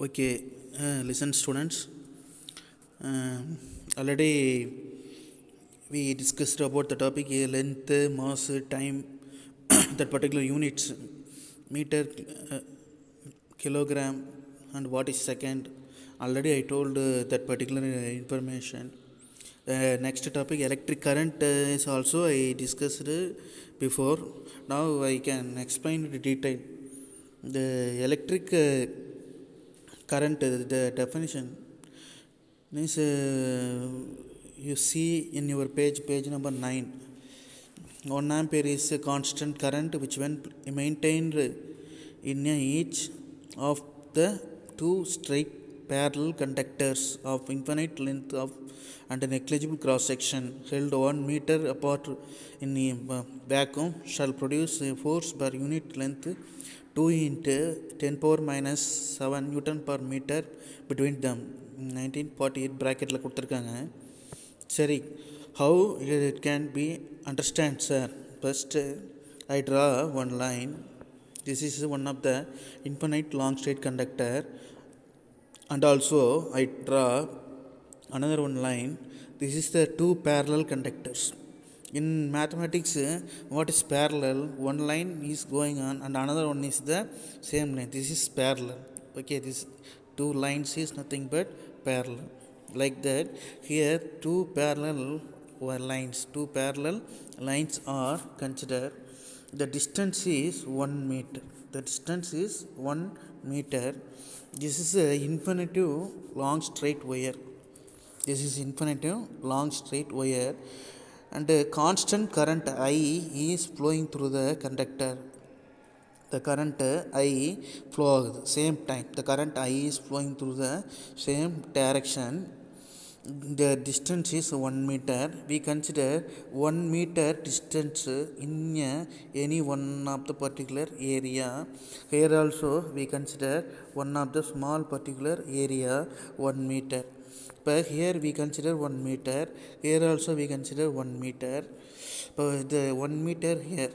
Okay, listen, students. Uh, Already we discussed about the topic length, mass, time, that particular units, meter, uh, kilogram, and what is second. Already I told that particular information. Next topic, electric current is also I discussed before. Now I can explain in detail. The electric current, the definition means you see in your page number 9. 1 ampere is a constant current which when maintained in each of the two straight parallel conductors of infinite length of and a negligible cross section held 1 meter apart in a vacuum shall produce a force per unit length 2 into 10 power minus 7 Newton per meter between them. 1948 bracketல கொடுத்துருக்காங்க. சரி, how it can be understand, sir? First I draw one line. This is one of the infinite long straight conductor, and also I draw another one line. This is the two parallel conductors. In mathematics, what is parallel? One line is going on and another one is the same line. This is parallel. Okay, this two lines is nothing but parallel. Like that, here two parallel lines are considered. The distance is 1 meter. The distance is 1 meter. This is a infinitive long straight wire. This is infinitive long straight wire, and a constant current I is flowing through the conductor. The current I flows same time. The current I is flowing through the same direction. The distance is 1 meter. We consider 1 meter distance in any one of the particular area. Here also we consider one of the small particular area 1 meter. But here we consider 1 meter. Here also we consider 1 meter. But the 1 meter here.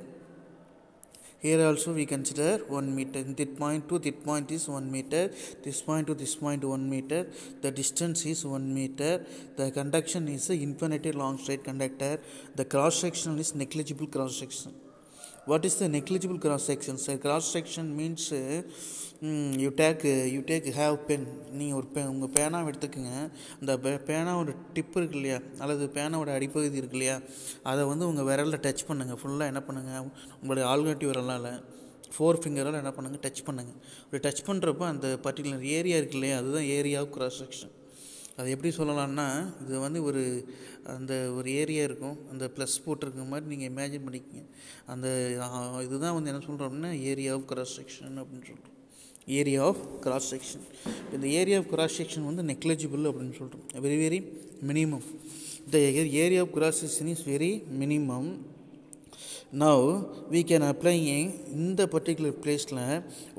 Here also we consider 1 meter. This point to this point is 1 meter. This point to this point 1 meter. The distance is 1 meter. The conduction is an infinity long straight conductor. The cross section is negligible cross section. What is the negligible cross section? So cross section means you take have pen. நீங்கள் ஒரு உங்கள் பேனாவை எடுத்துக்கோங்க. அந்த பேனாவோட tip இருக்கு இல்லையா, அல்லது பேனாவோட அடிப்பகுதி இருக்கு இல்லையா, அதை உங்கள் விரலில் டச் பண்ணுங்கள். ஃபுல்லாக என்ன பண்ணுங்கள், உங்களுடைய ஆள்காட்டி விரலால் 4 ஃபிங்கரால் என்ன பண்ணுங்கள், டச் பண்ணுங்கள். ஒரு டச் பண்ணுறப்போ அந்த பர்டிகுலர் ஏரியா இருக்கு இல்லையா, அதுதான் ஏரியா ஆஃப் கிராஸ் செக்ஷன். அது எப்படி சொல்லலாம்னா, இது ஒரு ஏரியா இருக்கும், அந்த ப்ளஸ் போட்டிருக்க மாதிரி நீங்கள் இமேஜின் பண்ணிக்கோங்க. அந்த இதுதான் என்ன சொல்கிறோம் அப்படின்னா ஏரியா ஆஃப் கிராஸ் செக்ஷன் அப்படின்னு சொல்கிறோம். Area of cross section. இந்த area of cross section negligible அப்படின்னு சொல்கிறோம். Very very minimum. The area of cross section is very minimum. Now we can apply இந்த பர்டிகுலர் பிளேஸில்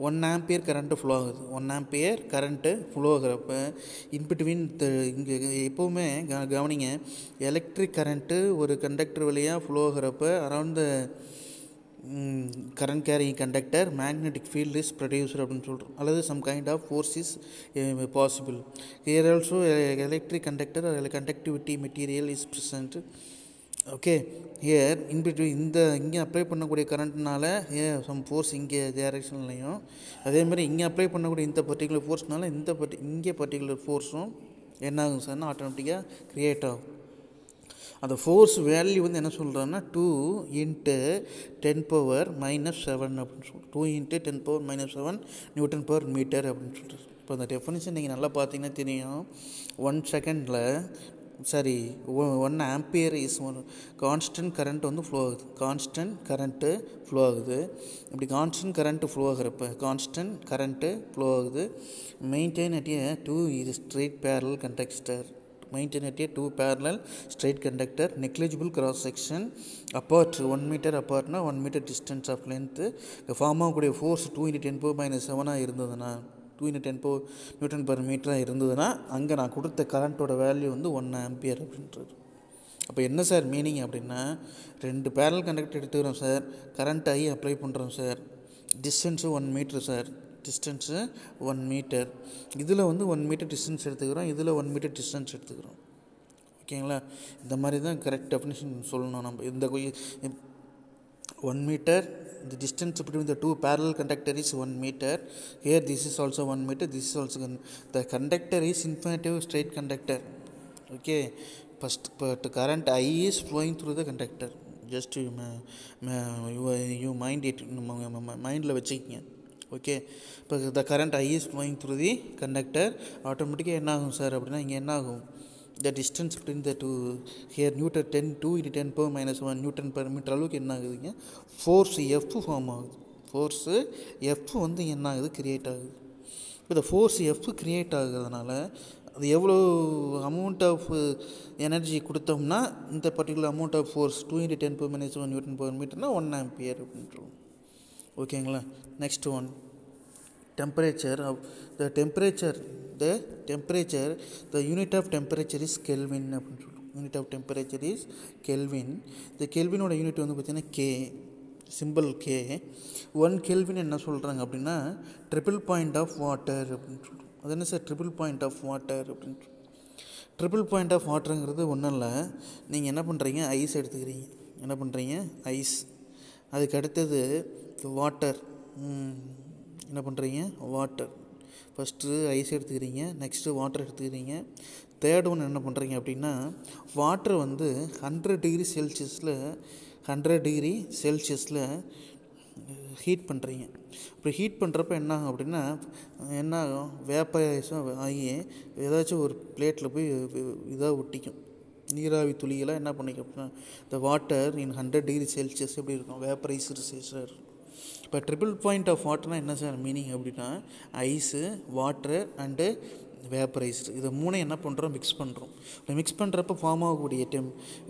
1 ampere கரண்ட்டு ஃப்ளோ ஆகுது. 1 ampere current flow ஆகிறப்ப in between இங்கே எப்போவுமே கவனிங்க, எலக்ட்ரிக் கரண்ட்டு ஒரு கண்டக்டர் வழியாக ஃப்ளோ ஆகிறப்ப around the current carrying conductor magnetic field is producer அப்படின்னு சொல்கிறோம், அல்லது some kind of force is possible. Here also electric conductor conductivity material is present. Okay, here in between இங்கே அப்ளை பண்ணக்கூடிய கரண்ட்னால some force இங்கே டைரெக்ஷன்லையும், அதேமாதிரி இங்கே அப்ளை பண்ணக்கூடிய இந்த பர்டிகுலர் ஃபோர்ஸ்னால இங்கே பர்டிகுலர் ஃபோர்ஸும் என்ன ஆகும் சார்னா ஆட்டோமேட்டிக்காக க்ரியேட் ஆகும். அந்த ஃபோர்ஸ் வேல்யூ என்ன சொல்கிறோன்னா 2 into 10 power minus 7 அப்படின்னு சொல்கிறோம். 2 into 10 power minus 7 newton per metre அப்படின்னு சொல்கிறோம். இப்போ அந்த டெஃபினிஷன் நீங்கள் நல்லா பார்த்தீங்கன்னா தெரியும். 1 செகண்டில் 1 ampere இஸ் ஒரு கான்ஸ்டன்ட் கரண்ட் ஃப்ளோ ஆகுது. கான்ஸ்டன்ட் கரண்ட்டு ஃப்ளோ ஆகுது. இப்படி கான்ஸ்டன்ட் கரண்ட்டு ஃப்ளோ ஆகிறப்ப கான்ஸ்டன்ட் கரண்ட்டு ஃப்ளோ ஆகுது. Maintain at a 2 straight parallel conductor. Maintain at a 2 parallel straight conductor, negligible cross section, apart 1 meter apart na 1 meter distance of length. The form ஆகக்கூடிய force 2 into 10 power minus 7 இருந்ததுன்னா 2 into 10 power Newton per meter இருந்ததுன்னா அங்கே நான் கொடுத்த கரண்ட்டோட value 1 ampere அப்படின்றது. அப்போ என்ன sir meaning அப்படின்னா, 2 parallel conductor எடுத்துக்கிறோம் சார், கரண்ட் ஐ அப்ளை பண்ணுறோம் sir, distance 1 metre sir, distance 1 metre. இதில் வந்து 1 மீட்டர் டிஸ்டன்ஸ் எடுத்துக்கிறோம், இதில் 1 மீட்டர் டிஸ்டன்ஸ் எடுத்துக்கிறோம். ஓகேங்களா? இந்த மாதிரி தான் கரெக்ட் டெஃபினிஷன் சொல்லணும் நம்ம. இந்த 1 meter, the distance between the two parallel conductor is 1 meter. Here this is also 1 meter, this is also the conductor is infinitive straight conductor. Okay, first but current I is flowing through the conductor. Just you mind it, mind la vechikkinga. Okay, இப்போ the current I is flowing through the conductor. Automatically என்ன ஆகும் sir அப்படின்னா, இங்கே என்ன ஆகும், the distance between the two, here Newton 2 into 10 power minus 1 Newton per meter அளவுக்கு என்ன ஆகுதுங்க, ஃபோர்ஸ் எஃப் ஃபார்ம் ஆகுது. ஃபோர்ஸு எஃப் வந்து என்ன ஆகுது, கிரியேட் ஆகுது. இப்போ இந்த ஃபோர்ஸ் எஃப் கிரியேட் ஆகுறதுனால அது எவ்வளோ அமௌண்ட் ஆஃப் எனர்ஜி கொடுத்தோம்னா, இந்த particular amount of force 2 into 10 power minus 1 Newton per meterனா 1 ampere அப்படின்றோம். ஓகேங்களா? Next one, temperature of the temperature, the unit of temperature is Kelvin அப்படின்னு சொல்லுவோம். Unit of temperature is kelvin. இந்த கெல்வினோட யூனிட் வந்து பார்த்திங்கன்னா கே, சிம்பிள் கே. 1 கெல்வின் என்ன சொல்கிறாங்க அப்படின்னா ட்ரிபிள் பாயிண்ட் ஆஃப் வாட்டர் அப்படின்னு சொல்லுவோம். அது என்ன sir triple point of water அப்படின்னு. ட்ரிபிள் பாயிண்ட் ஆஃப் வாட்டருங்கிறது ஒன்றும் இல்லை, நீங்கள் என்ன பண்ணுறீங்க, ஐஸ் எடுத்துக்கிறீங்க. என்ன பண்ணுறீங்க, ஐஸ். அதுக்கு அடுத்தது வாட்டர். என்ன பண்ணுறீங்க, வாட்டர். ஃபஸ்ட்டு ஐஸ் எடுத்துக்கிறீங்க, நெக்ஸ்ட்டு வாட்டர் எடுத்துக்கிறீங்க. தேர்ட் ஒன்று என்ன பண்ணுறீங்க அப்படின்னா, வாட்டர் வந்து 100 டிகிரி செல்சியஸில் ஹீட் பண்ணுறீங்க. இப்போ ஹீட் பண்ணுறப்ப என்ன ஆகும் அப்படின்னா, என்ன ஆகும், வேப்பரைஸும் ஆகி ஏதாச்சும் ஒரு பிளேட்டில் போய் இதாக ஒட்டிக்கும். நீராவி துளிகளாக என்ன பண்ணிக்கும் அப்படின்னா, இந்த வாட்டர் இன் 100 டிகிரி செல்சியஸ் எப்படி இருக்கும், வேப்பரைஸ்டு இருக்கும். இப்போ ட்ரிபிள் பாயிண்ட் ஆஃப் வாட்டர்னால் என்ன சார் மீனிங் அப்படின்னா, ஐஸு, வாட்டர் அண்டு வேப்பரைஸ்டு, இதை மூணு என்ன பண்ணுறோம், மிக்ஸ் பண்ணுறோம். இப்போ மிக்ஸ் பண்ணுறப்ப ஃபார்ம் ஆகக்கூடிய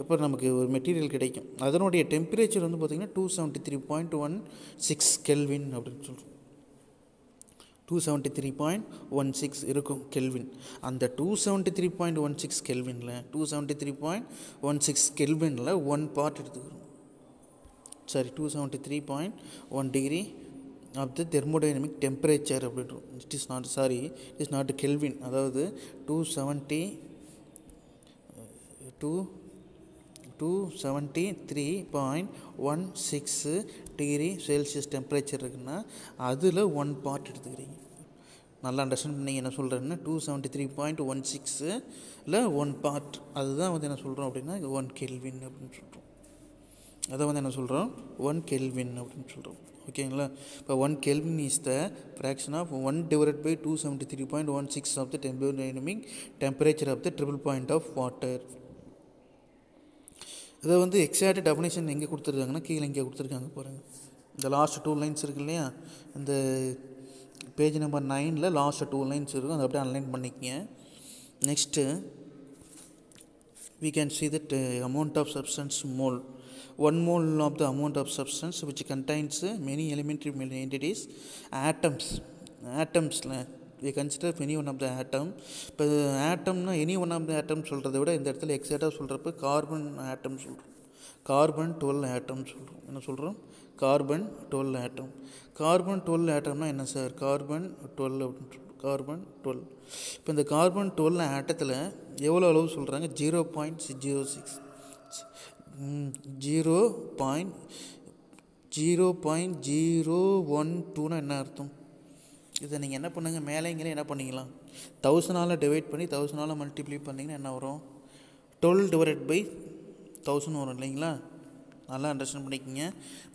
இப்போ நமக்கு ஒரு மெட்டீரியல் கிடைக்கும். அதனுடைய டெம்பரேச்சர் வந்து பார்த்திங்கன்னா 273.16 கெல்வின் அப்படின்னு சொல்கிறோம். 273.16 இருக்கும் கெல்வின். அந்த 273.16 கெல்வினில் 1 பார்ட் எடுத்துக்கிறோம். 273.1 degree of the thermodynamic temperature அப்படின்றோம். It is not kelvin. அதாவது 273.16 டிகிரி செல்சியஸ் டெம்பரேச்சர் இருக்குன்னா அதில் 1 பார்ட் எடுத்துக்கிறீங்க. நல்லா அண்டர்ஸ்டாண்ட் பண்ணிங்க என்ன சொல்கிறேன்னா, 273.16ல் 1 பார்ட், அதுதான் வந்து என்ன சொல்கிறோம் அப்படின்னா 1 கெல்வின் அப்படின்னு சொல்கிறோம். அதை வந்து என்ன சொல்கிறோம், 1 கெல்வின் அப்படின்னு சொல்கிறோம். ஓகேங்களா? இப்போ 1 kelvin is the fraction of 1 divided by 273.16 of the thermodynamic temperature of the triple point of water. இதை வந்து எக்ஸாக்ட் டெஃபினேஷன் எங்கே கொடுத்துருக்காங்கன்னா, கீழே இங்கே கொடுத்துருக்காங்க பாருங்கள். இந்த லாஸ்ட் 2 லைன்ஸ் இருக்கு இல்லையா, இந்த பேஜ் நம்பர் 9ல் லாஸ்ட் 2 லைன்ஸ் இருக்கும், அதை அப்படியே அன்லைன் பண்ணிக்கங்க. Next we can see that amount of substance mole. 1 mole of the amount of substance which contains many elementary entities, atoms. We consider any one of the atom. இப்போ ஆட்டம்னா any one of த ஆட்டம் சொல்கிறத விட இந்த இடத்துல எக்ஸாக்டாக சொல்கிறப்ப carbon atom சொல்கிறோம். Carbon 12 ஆட்டம் சொல்கிறோம். என்ன சொல்கிறோம், கார்பன் 12 ஆட்டம். கார்பன் 12 ஆட்டம்னா என்ன சார், கார்பன் 12 அப்படின்னு சொல்கிறோம். கார்பன் 12. இப்போ இந்த கார்பன் 12 ஆட்டத்தில் எவ்வளோ அளவு சொல்கிறாங்க, 0.06 0.012னா என்ன அர்த்தம். இதை நீங்கள் என்ன பண்ணுங்கள், மேலேங்களே என்ன பண்ணிக்கலாம், 1000 டிவைட் பண்ணி 1000 மல்டிப்ளை பண்ணிங்கன்னா என்ன வரும், 12 டிவைட் பை 1000 வரும் இல்லைங்களா. நல்லா அண்டர்ஸ்டாண்ட் பண்ணிக்கோங்க.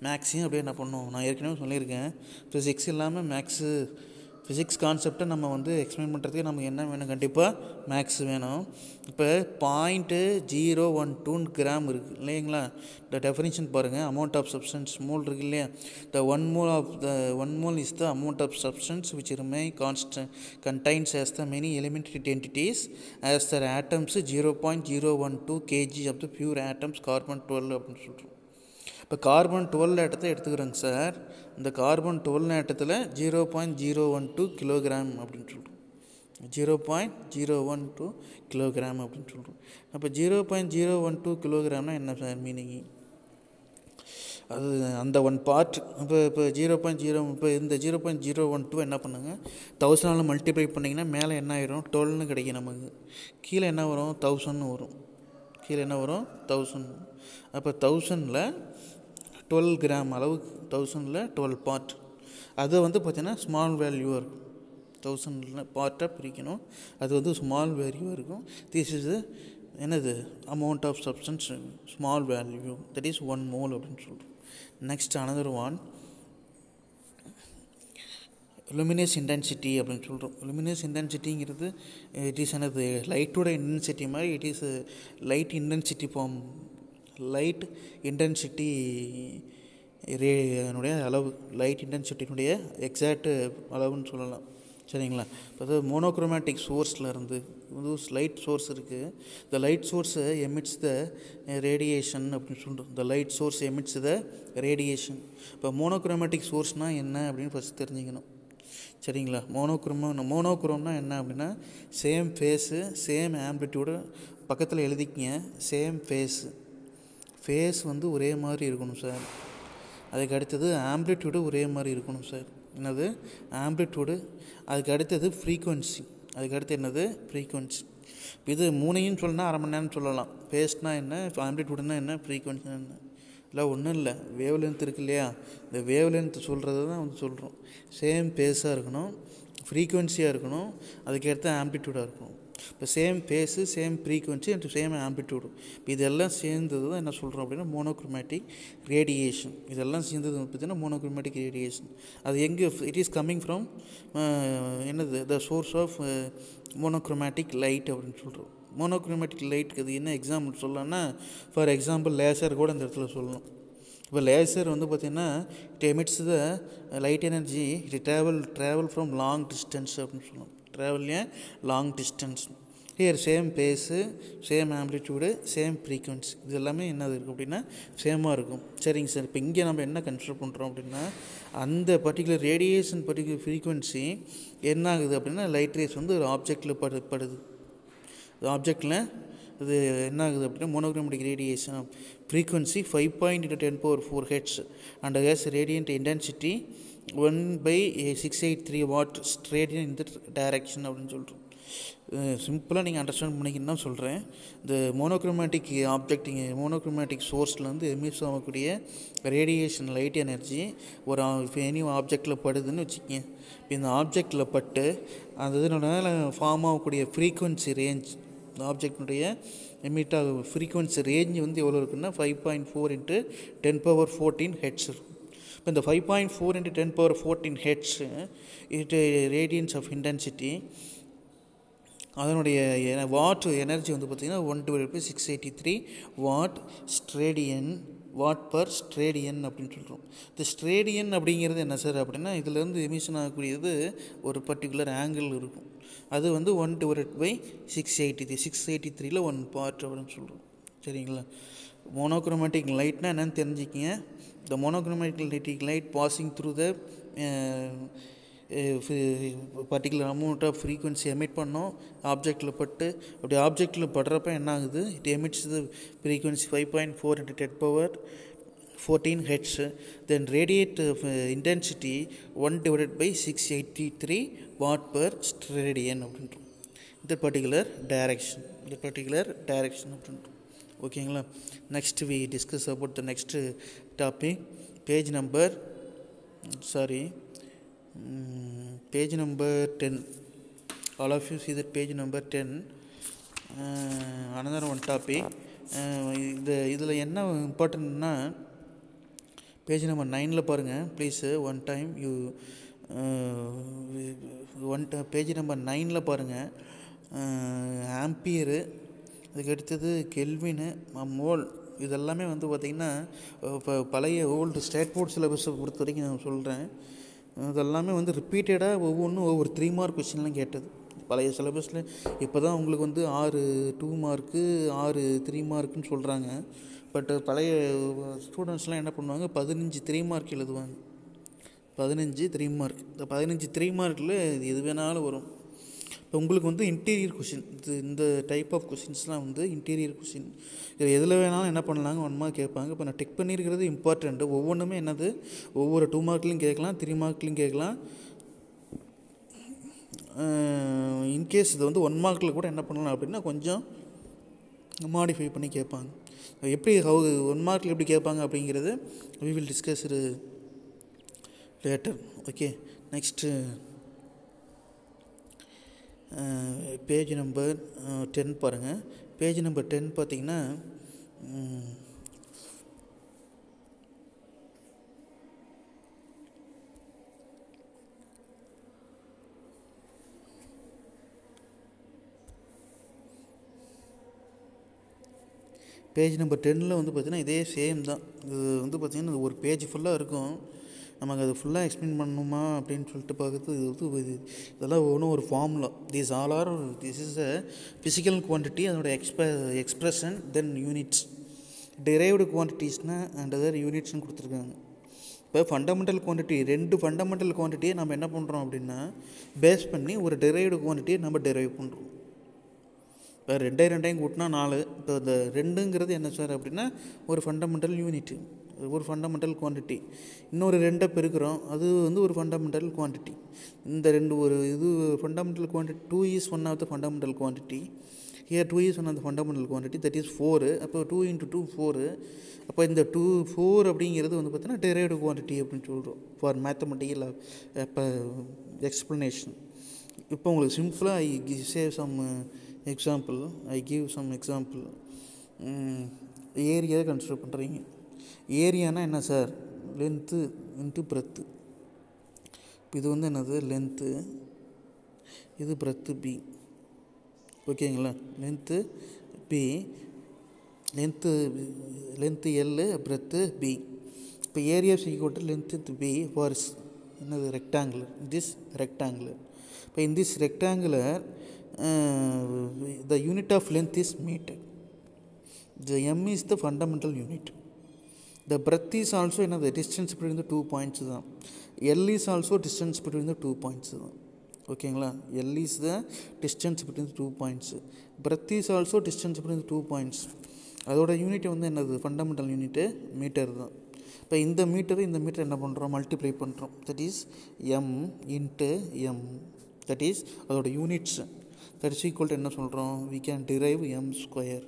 மேக்ஸையும் அப்படியே என்ன பண்ணுவோம், நான் ஏற்கனவே சொல்லியிருக்கேன், ஃபிசிக்ஸ் இல்லாமல் ஃபிசிக்ஸ் கான்செப்டை நம்ம வந்து எக்ஸ்பிளைன் பண்ணுறதுக்கு நமக்கு என்ன வேணும், கண்டிப்பாக மேக்ஸ் வேணும். இப்போ 0.012 கிராம் இருக்குது இல்லைங்களா. இந்த டெஃபினிஷன் பாருங்கள், அமௌண்ட் ஆஃப் சப்ஸ்டன்ஸ் மோல் இருக்குது இல்லையா. The one mole is the amount of substance which remain constant contains as the many elementary entities as there atoms 0.012 kg of the pure atoms carbon 12 அப்படின்னு சொல்கிறோம். இப்போ carbon 12 ஆட்டத்தை எடுத்துக்கிறோங்க sir. இந்த carbon 12 ஆட்டத்தில் 0.012 kilogram அப்படின்னு சொல்கிறோம். 0.012 கிலோகிராம் அப்படின்னு சொல்கிறோம். அப்போ 0.012 கிலோகிராம்னா என்ன சார் மீனிங், அது அந்த ஒன் பார்ட் இப்போ 0.0 இப்போ இந்த 0.012 என்ன பண்ணுங்க 1000 மல்டிப்ளை பண்ணிங்கன்னா மேலே என்ன ஆயிரும் 12ன்னு கிடைக்கும் நமக்கு. கீழே என்ன வரும் 1000 வரும். கீழே என்ன வரும் 1000. அப்போ 1000ல் 12 கிராம் அளவுக்கு 1000ல் 12 பார்ட். அதை பார்த்திங்கன்னா ஸ்மால் வேல்யூவாக இருக்கும். 1000 பார்ட்டாக பிரிக்கணும். அது ஸ்மால் வேல்யூவாக இருக்கும். திஸ் இஸ் என்னது amount of substance small value, that is 1 mole அப்படின்னு சொல்கிறோம். Next another one luminous intensity அப்படின்னு சொல்கிறோம். luminous intensityங்கிறது இட் இஸ் என்னது லைட்டோட இன்டென்சிட்டி மாதிரி. It is light intensity form. Light intensity ரேனுடைய அளவு, லைட் இன்டென்சிட்டியினுடைய எக்ஸாக்ட் அளவுன்னு சொல்லலாம். சரிங்களா? இப்போ மோனோக்ரோமேட்டிக் சோர்ஸில் இருந்து லைட் சோர்ஸ் இருக்குது. The light source emits the radiation அப்படின்னு சொல்கிறோம். The light source emits the radiation. இப்போ மோனோக்ரோமேட்டிக் சோர்ஸ்னால் என்ன அப்படின்னு ஃபஸ்ட் தெரிஞ்சுக்கணும். சரிங்களா? மோனோக்ரோம்னா என்ன அப்படின்னா சேம் ஃபேஸு சேம் ஆம்ப்ளிடியூடு பக்கத்தில் எழுதிக்கிங்க. சேம் ஃபேஸ் ஒரே மாதிரி இருக்கணும் சார். அதுக்கு அடுத்தது ஆம்ப்ளிடியூடு ஒரே மாதிரி இருக்கணும் சார். என்னது ஆம்ப்ளிடியூடு. அதுக்கு அடுத்தது ஃப்ரீக்குவன்சி. அதுக்கு அடுத்து என்னது ஃப்ரீக்குவன்சி. இது மூணையும் சொல்லணும்னா அரை மணி நேரம் சொல்லலாம். ஃபேஸ்னா என்ன, ஆம்ப்ளிடியூடுனா என்ன, ஃப்ரீக்குவன்சினா என்ன. இல்லை ஒன்றும் இல்லை, வேவ் லென்த் இருக்கு இல்லையா, இந்த வேவ் லென்த் சொல்கிறது தான் சொல்கிறோம். சேம் ஃபேஸாக இருக்கணும், ஃப்ரீக்குவன்சியாக இருக்கணும், அதுக்கடுத்து ஆம்ப்ளிடியூடாக இருக்கணும். இப்போ same phase same frequency and same amplitude, இப்போ இதெல்லாம் சேர்ந்தது தான் என்ன சொல்கிறோம் அப்படின்னா மோனோக்ரோமேட்டிக் ரேடியேஷன். இதெல்லாம் சேர்ந்தது பார்த்தீங்கன்னா மோனோக்ரோமேட்டிக் ரேடியேஷன். அது எங்கே இட் இஸ் கம்மிங் ஃப்ரம் என்னது the source of monochromatic light அப்படின்னு சொல்கிறோம். மோனோக்ரோமேட்டிக் லைட்டுக்கு அது என்ன எக்ஸாம்பிள் சொல்லலாம்னா, ஃபார் எக்ஸாம்பிள் லேசர் கூட இந்த இடத்துல சொல்லணும். இப்போ லேசர் பார்த்திங்கன்னா it emits the light energy, it travel from long distance அப்படின்னு சொல்லணும். Travel long distance. Here same phase same amplitude same frequency, இது எல்லாமே என்னது இருக்குது அப்படின்னா சேமாக இருக்கும். சரிங்க சார். இப்போ இங்கே நம்ம என்ன கன்சிடர் பண்ணுறோம் அப்படின்னா அந்த பர்டிகுலர் ரேடியேஷன் பர்டிகுலர் ஃப்ரீக்குவன்சி என்ன ஆகுது அப்படின்னா லைட் ரேஸ் ஒரு ஆப்ஜெக்டில் படுது. ஆப்ஜெக்டில் இது என்ன ஆகுது அப்படின்னா monochromatic radiation frequency 5.10⁴ Hz and has radiant intensity 1/683 what radian in the direction அப்படின்னு சொல்கிறோம். சிம்பிளாக நீங்கள் அண்டர்ஸ்டாண்ட் பண்ணிக்கணும் தான் சொல்கிறேன். இந்த மோனோக்ரோமேட்டிக் மோனோக்ரோமேட்டிக் சோர்ஸ்லேருந்து எமிட்ஸ் ஆகக்கூடிய ரேடியேஷன் லைட் எனர்ஜி ஒரு எனி ஆப்ஜெக்டில் படுதுன்னு வச்சுக்கோங்க. இப்போ இந்த ஆப்ஜெக்டில் பட்டு அந்த இதனால ஃபார்ம் ஆகக்கூடிய ஃப்ரீக்குவன்சி ரேஞ்ச், இந்த ஆப்ஜெக்டினுடைய எமிட் ஆகும் ஃப்ரீக்குவன்சி ரேஞ்ச் எவ்வளோ இருக்குன்னா 5.4 × 10⁻14 Hz இருக்கும். இப்போ இந்த 5.4 × 10⁻14 Hz it radiance of intensity. அதனுடைய வாட் எனர்ஜி பார்த்திங்கன்னா 1/683 வாட் பர் ஸ்ட்ரேடியன் அப்படின்னு சொல்கிறோம். இந்த ஸ்ட்ரேடியன் அப்படிங்கிறது என்ன சார் அப்படின்னா இதிலேருந்து எமிஷன் ஆகக்கூடியது ஒரு பர்டிகுலர் ஆங்கிள் இருக்கும். அது 1/683 683ல் 1 பார்ட் அப்படின்னு சொல்கிறோம். சரிங்களா? மோனோக்ரோமேட்டிக் லைட்னா என்னென்னு தெரிஞ்சுக்கிங்க. The monochromatic light passing through the particular amount of frequency emit பண்ணோம் ஆப்ஜெக்டில் பட்டு. அப்படி ஆப்ஜெக்டில் படுறப்ப என்ன ஆகுது, it emits the frequency 5.4 × 10⁻14 Hz. Then radiate intensity 1/683 watt per steradian அப்படின்றோம். இந்த பர்டிகுலர் டைரக்ஷன் அப்படின்றோம். ஓகேங்களா? Next we discuss about the next topic. Page number 10. All of you see that page number 10. Another one topic. இதில் என்ன இம்பார்ட்டன்ட்னா page number 9ல் பாருங்கள் please. Page number 9ல் பாருங்கள். Ampere, அதுக்கு அடுத்தது கெல்வினு, மோல், இதெல்லாமே பார்த்திங்கன்னா இப்போ பழைய ஓல்டு ஸ்டேட் போர்ட் சிலபஸை பொறுத்த வரைக்கும் நான் சொல்கிறேன். இதெல்லாமே ரிப்பீட்டடாக ஒவ்வொரு 3 மார்க் கொஸ்டின்லாம் கேட்டது பழைய சிலபஸில். இப்போ தான் உங்களுக்கு 6 2 மார்க்கு 6 3 மார்க்குன்னு சொல்கிறாங்க. பட் பழைய ஸ்டூடெண்ட்ஸ்லாம் என்ன பண்ணுவாங்க, 15 3 மார்க் எழுதுவாங்க. 15 3 மார்க். இந்த 15 3 மார்க்கில் இது எது வேணாலும் வரும். இப்போ உங்களுக்கு வந்து இன்டீரியர் கொஷின் இந்த டைப் ஆஃப் கொஷின்ஸ்லாம் வந்து இன்டீரியர் கொஷின். இது எதில் வேணாலும் என்ன பண்ணலாங்க 1 மார்க் கேட்பாங்க. இப்போ நான் டிக் பண்ணியிருக்கிறது இம்பார்ட்டண்ட்டு. ஒவ்வொன்றுமே என்னது ஒவ்வொரு 2 மார்க்லையும் கேட்கலாம், 3 மார்க்லையும் கேட்கலாம். இன்கேஸ் இது வந்து 1 மார்க்கில் கூட என்ன பண்ணலாம் அப்படின்னா கொஞ்சம் மாடிஃபை பண்ணி கேட்பாங்க. எப்படி 1 மார்க்கில் எப்படி கேட்பாங்க அப்படிங்கிறது we will discuss later. Okay, next page number 10 பாருங்கள். பேஜ் நம்பர் 10 பார்த்திங்கன்னா பேஜ் நம்பர் 10 வந்து பார்த்திங்கன்னா இதே சேம் தான். இது வந்து பார்த்திங்கன்னா ஒரு பேஜ் ஃபுல்லாக இருக்கும். நமக்கு அது ஃபுல்லாக எக்ஸ்பிளைன் பண்ணணுமா அப்படின்னு சொல்லிட்டு பார்க்குறது இது இதெல்லாம் ஒன்றும் ஒரு formula. This is a physical quantity, அதோட எக்ஸ்பிரஷன், தென் யூனிட்ஸ். டிரைவ்டு குவான்டிட்டிஸ்னால் அண்ட் அதர் யூனிட்ஸ்னு கொடுத்துருக்காங்க. இப்போ ஃபண்டமெண்டல் குவான்டிட்டி 2 ஃபண்டமெண்டல் குவான்டிட்டியை நம்ம என்ன பண்ணுறோம் அப்படின்னா பேஸ் பண்ணி ஒரு டிரைவ்டு குவான்டிட்டியை நம்ம டிரைவ் பண்ணுறோம். இப்போ 2 கூட்டினா 4. இப்போ இந்த 2ங்கிறது என்ன சார் அப்படின்னா ஒரு ஃபண்டமெண்டல் யூனிட்டு, ஒரு ஃபண்டமெண்டல் குவான்டிட்டி. இன்னொரு 2 பெருக்கிறோம், அது வந்து ஒரு ஃபண்டமெண்டல் குவான்டிட்டி. இந்த 2 ஒரு இது fundamental quantity. 2 is one of the fundamental quantity. Here 2 is one of the fundamental quantity, that is 4. அப்போ 2 × 2 4. அப்போ இந்த 4 அப்படிங்கிறது வந்து பார்த்தீங்கன்னா டிரைவ்டு குவான்டிட்டி அப்படின்னு சொல்கிறோம் ஃபார் மேத்தமெட்டிக்கல் இப்போ எக்ஸ்ப்ளனேஷன். இப்போ உங்களுக்கு சிம்பிளாக ஐ give some example. Area consider பண்ணுறீங்க. ஏரியானா என்ன சார்? Length into breadth. இது வந்து என்னது லென்த்து, இது பிரெத்து பி. ஓகேங்களா? Length B, length L, breadth B. இப்போ area equal length B for என்னது ரெக்டாங்குலர். This rectangular. இப்போ in this rectangular the unit of length is meter. The m is the fundamental unit. The breadth is also the distance between the 2 points. L is also distance between the 2 points. ஓகேங்களா? L is the distance between the 2 points. Breadth is also distance between the 2 points. அதோட unit வந்து என்னது fundamental unit metre தான். இப்போ இந்த metre என்ன பண்ணுறோம் multiply பண்ணுறோம். That is M into M. That is அதோட யூனிட்ஸ். தட் இஸ் ஈக்குவல் டு என்ன சொல்கிறோம்? we can derive m square.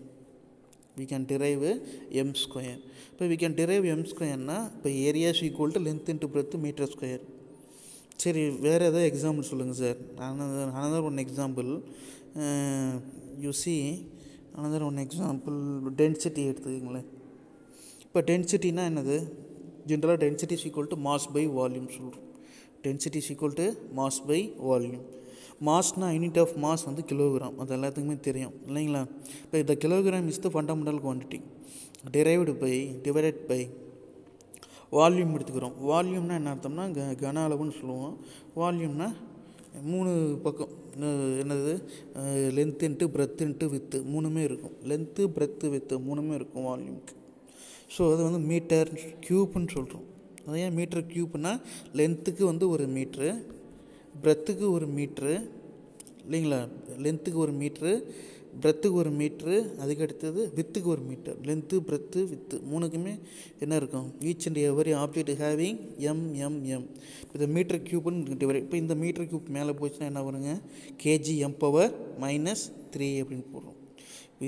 இப்போ we can derive m squareனா இப்போ area is equal to length into breadth meter square. சரி, வேறு ஏதாவது எக்ஸாம்பிள் சொல்லுங்கள் sir. another one example. you see another one example, density எடுத்துக்கிங்களேன். இப்போ டென்சிட்டினா என்னது? ஜென்ரலாக density is equal to mass by volume சொல்கிறோம். Density is equal to mass by volume. மாஸ்னா யூனிட் ஆஃப் மாஸ் வந்து கிலோகிராம், அது எல்லாத்துக்குமே தெரியும் இல்லைங்களா? இப்போ இந்த kilogram is the fundamental quantity divided by volume எடுத்துக்கிறோம். வால்யூம்னா என்ன அர்த்தம்னா கன அளவுன்னு சொல்லுவோம். வால்யூம்னா 3 பக்கம் என்னது length into breadth into with 3மே இருக்கும். லென்த்து பிரெத்து வித்து 3மே இருக்கும் வால்யூமுக்கு. ஸோ அது வந்து மீட்டர் க்யூப்னு சொல்கிறோம். அது ஏன் மீட்டர் க்யூப்னா லென்த்துக்கு வந்து 1 மீட்ரு, பிரெத்துக்கு 1 மீட்ரு இல்லைங்களா? லென்த்துக்கு 1 மீட்ரு, பிரெத்துக்கு 1 மீட்ரு, அதுக்கு அடுத்தது வித்துக்கு 1 மீட்டர். லென்த்து பிரெத்து வித்து 3க்குமே என்ன இருக்கும்? Each and every object having M. இந்த மீட்டர் க்யூப்னு டிவைட். இப்போ இந்த மீட்டர் க்யூப் மேலே போச்சுன்னா என்ன வருங்க? கேஜி m⁻³ அப்படின்னு போடுறோம்.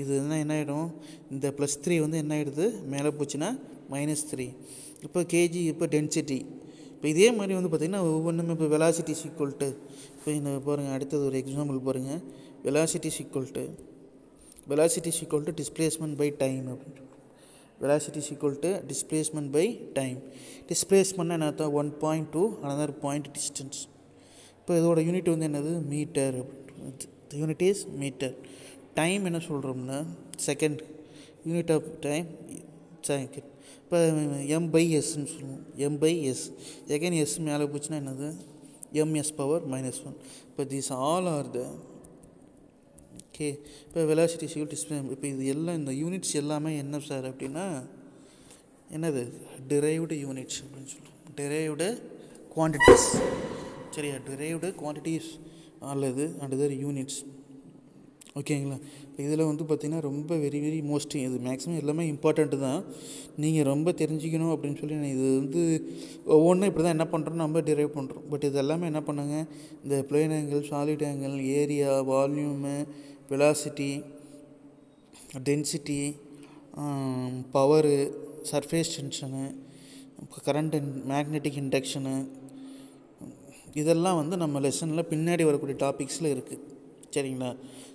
இது என்ன ஆகிடும்? இந்த +3 வந்து என்ன ஆகிடுது? மேலே போச்சுன்னா -3. இப்போ கேஜி. இப்போ டென்சிட்டி. இப்போ இதே மாதிரி வந்து பார்த்திங்கன்னா ஒவ்வொன்றுமே இப்போ வெலாசிட்டி இஸ் ஈக்குவல் டு இப்போ இந்த பாருங்கள், அடுத்தது ஒரு எக்ஸாம்பிள் பாருங்கள். Velocity is equal to displacement by time அப்படின்னு. Velocity is equal to displacement by time. டிஸ்பிளேஸ்மெண்ட்னா என்ன அர்த்தம்? 1 point to another point distance. இப்போ இதோட யூனிட் வந்து என்னது? Meter. Unit is meter. Time என்ன சொல்கிறோம்னா second. Unit of time second. இப்போ m/sன்னு சொல்லுவோம். m/s. எகைன் எஸ் மேலே போச்சுன்னா என்னது? ms⁻⁻1. இப்போ these all R the okay. இப்போ வெலாசிட்டி ஈக்குவல் டிஸ்பிளே. இப்போ இது எல்லாம் இந்த யூனிட்ஸ் எல்லாமே என்ன சார் அப்படின்னா என்னது? டிரைவ்டு யூனிட்ஸ் அப்படின்னு சொல்லுவோம். Derived quantities. சரியா? டிரைவ்டு குவான்டிட்டிஸ் அல்லது அண்டர் யூனிட்ஸ். ஓகேங்களா. இதில் வந்து பார்த்திங்கன்னா ரொம்ப வெரி வெரி மோஸ்ட் இது மேக்ஸிமம் எல்லாமே இம்பார்ட்டண்ட்டு தான். நீங்கள் ரொம்ப தெரிஞ்சுக்கணும் அப்படின்னு சொல்லி இது வந்து ஒவ்வொன்றும் இப்படி தான் என்ன பண்ணுறோம் நம்ம டிரைவ் பண்ணுறோம். பட் இது எல்லாமே என்ன பண்ணுங்க, இந்த plane angle, solid angle, area, volume, velocity, density, power, surface tension, current magnetic induction, இதெல்லாம் வந்து நம்ம லெசனில் பின்னாடி வரக்கூடிய டாபிக்ஸில் இருக்குது. சரிங்களா.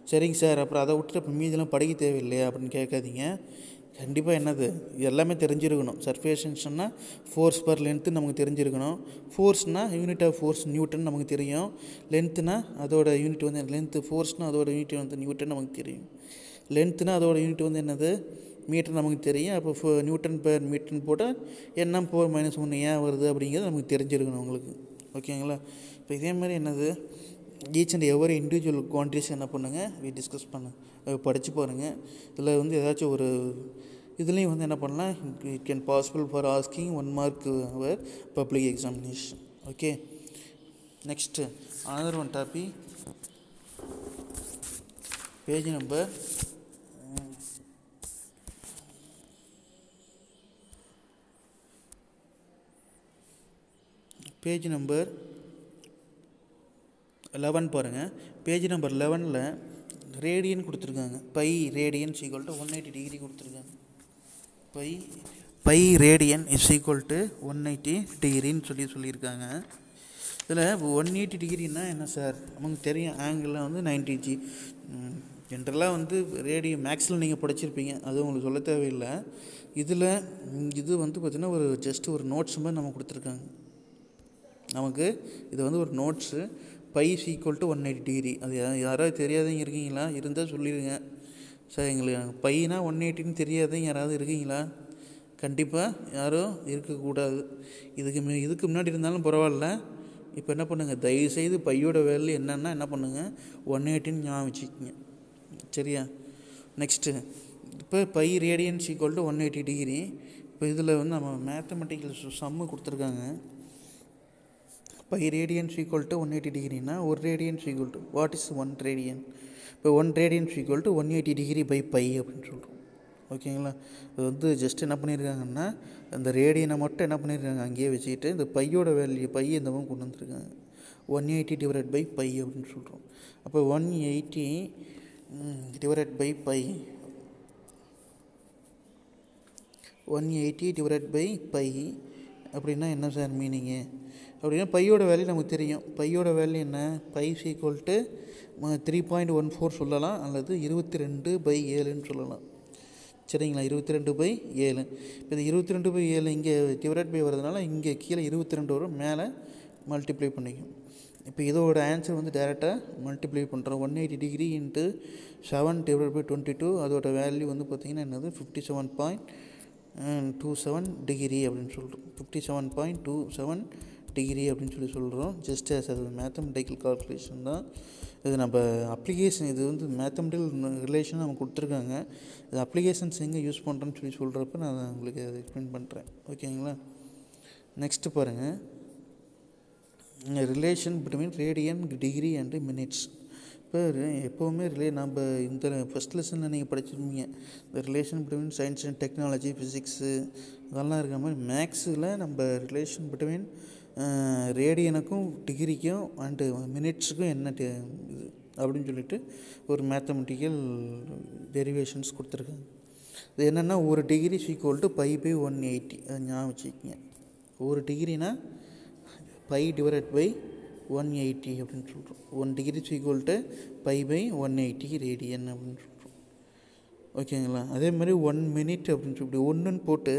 சரிங்க சார், அப்புறம் அதை விட்டுட்டு இப்போ மீதெல்லாம் படிக்க தேவையில்லையா அப்படின்னு கேட்காதீங்க. கண்டிப்பாக என்னது இது எல்லாமே தெரிஞ்சிருக்கணும். சர்ஃபேஸ் டென்ஷன்னா ஃபோர்ஸ் பர் லென்த்து நமக்கு தெரிஞ்சிருக்கணும். ஃபோர்ஸ்னால் யூனிட் ஆஃப் ஃபோர்ஸ் நியூட்டன் நமக்கு தெரியும். லென்த்துனா அதோட யூனிட் வந்து லென்த்து, ஃபோர்ஸ்னால் அதோட யூனிட் வந்து நியூட்டன் நமக்கு தெரியும். லென்த்துனா அதோட யூனிட் வந்து என்னது மீட்டர் நமக்கு தெரியும். அப்போ நியூட்டன் பெர் மீட்டர்னு போட்டால் என்ன போர் -1 ஏன் வருது அப்படிங்கிறது நமக்கு தெரிஞ்சிருக்கணும் உங்களுக்கு. ஓகேங்களா. இப்போ இதே மாதிரி என்னது each and every individual quantities என்ன பண்ணுங்கள் டிஸ்கஸ் படித்து பாருங்கள். இதில் வந்து ஏதாச்சும் ஒரு இதுலேயும் வந்து என்ன பண்ணலாம், it can possible for asking 1 mark our public examination. Okay. Next another one topic, page number 11 பாருங்கள். பேஜ் நம்பர் 11ல் ரேடியன் கொடுத்துருக்காங்க. பை ரேடியன் = 180 டிகிரி கொடுத்துருக்காங்க. பை ரேடியன் = 180 டிகிரின்னு சொல்லியிருக்காங்க. இதில் 180 டிகிரின்னா என்ன சார், நமக்கு தெரியும் ஆங்கிளில் வந்து 90 ஜென்ரலாக வந்து ரேடியன் மேக்ஸில் நீங்கள் படிச்சிருப்பீங்க, அது உங்களுக்கு சொல்ல தேவையில்லை. இதில் இது வந்து பார்த்திங்கன்னா ஒரு ஜஸ்ட் ஒரு நோட்ஸ் மாதிரி நம்ம கொடுத்துருக்காங்க. நமக்கு இது வந்து ஒரு நோட்ஸு. By = 180 degree. அது யாராவது தெரியாதவங்க இருக்கீங்களா? இருந்தால் சொல்லிடுங்க சார். எங்களுக்கு பைனா 180ன்னு தெரியாதவங்க யாராவது இருக்கீங்களா? கண்டிப்பாக யாரும் இருக்கக்கூடாது. இதுக்கு முன்னாடி இருந்தாலும் பரவாயில்ல. இப்போ என்ன பண்ணுங்கள், தயவுசெய்து பையோட வேல்யூ என்னென்னா என்ன பண்ணுங்கள் 180ன்னு ஞாபகம் வச்சுக்கோங்க. சரியா. நெக்ஸ்ட்டு இப்போ பை ரேடியன் = 180 டிகிரி. இப்போ இதில் வந்து நம்ம மேத்தமெட்டிக்கல் சம்மு கொடுத்துருக்காங்க. பை ரேடியன் = 180 டிகிரினா ஒரு ரேடியன் வாட் இஸ் 1 ரேடியன்? இப்போ 1 ரேடியன் = 180 டிகிரி பை பை அப்படின்னு சொல்கிறோம். ஓகேங்களா. இது வந்து ஜஸ்ட் என்ன பண்ணியிருக்காங்கன்னா அந்த ரேடியனை மட்டும் என்ன பண்ணியிருக்காங்க அங்கேயே வச்சுக்கிட்டு இந்த பையோட வேல்யூ பை இந்த மாதிரி கொண்டு வந்துருக்காங்க. 180 டிவைடட் பை பை அப்படின்னு சொல்கிறோம். அப்போ 180 divided by pi 180 divided by pi அப்படின்னா என்ன சார் மீனிங்கு அப்படின்னா பையோட வேல்யூ நமக்கு தெரியும். பையோட வேல்யூ என்ன, பை = 3.14 சொல்லலாம், அல்லது 22/7ன்னு சொல்லலாம். சரிங்களா. 22/7. இப்போ இது 22/7 இங்கே டிவைட் பை வரதுனால இங்கே கீழே 22 வரும், மேலே மல்டிப்ளை பண்ணிக்கும். இப்போ இதோட ஆன்சர் வந்து டேரெக்டாக மல்டிப்ளை பண்ணுறோம். 180 டிகிரி × 7 / 22. அதோட வேல்யூ வந்து பார்த்திங்கன்னா என்னது 57.27 டிகிரி அப்படின்னு சொல்கிறோம். 57.27 டிகிரி அப்படின்னு சொல்கிறோம். ஜஸ்ட் ஆஸ் அது மேத்தமெட்டிக்கல் கால்குலேஷன் தான். இது நம்ம அப்ளிகேஷன், இது வந்து மேத்தமெட்டிக்கல் ரிலேஷன் நம்ம கொடுத்துருக்காங்க. இது அப்ளிகேஷன்ஸ் எங்கே யூஸ் பண்ணுறேன்னு சொல்கிறப்ப நான் உங்களுக்கு அதை எக்ஸ்பிளைன் பண்ணுறேன். ஓகேங்களா. நெக்ஸ்ட்டு பாருங்கள், relation between radian, degree and minutes. இப்போ எப்போவுமே நம்ம இந்த ஃபஸ்ட் லெசனில் நீங்கள் படிச்சிருப்பீங்க இந்த relation between science and technology, physics இதெல்லாம் இருக்கிற மாதிரி மேக்ஸில் நம்ம ரிலேஷன் பிட்வீன் ரேடியனுக்கும் டிகிரிக்கும் அண்டு மினிட்ஸுக்கும் என்ன இது அப்படின்னு சொல்லிட்டு ஒரு மேத்தமெட்டிக்கல் டெரிவேஷன்ஸ் கொடுத்துருக்காங்க. இது என்னென்னா ஒரு டிகிரி = π/180. அதை ஞாபகம் வச்சுக்கோங்க. ஒரு டிகிரினா பை டிவைடட் பை 180 அப்படின்னு சொல்கிறோம். 1 டிகிரி = π/180 ரேடியன் அப்படின்னு சொல்கிறோம். ஓகேங்களா. அதே மாதிரி 1 மினிட் அப்படின்னு சொல்லி ஒன்றுன்னு போட்டு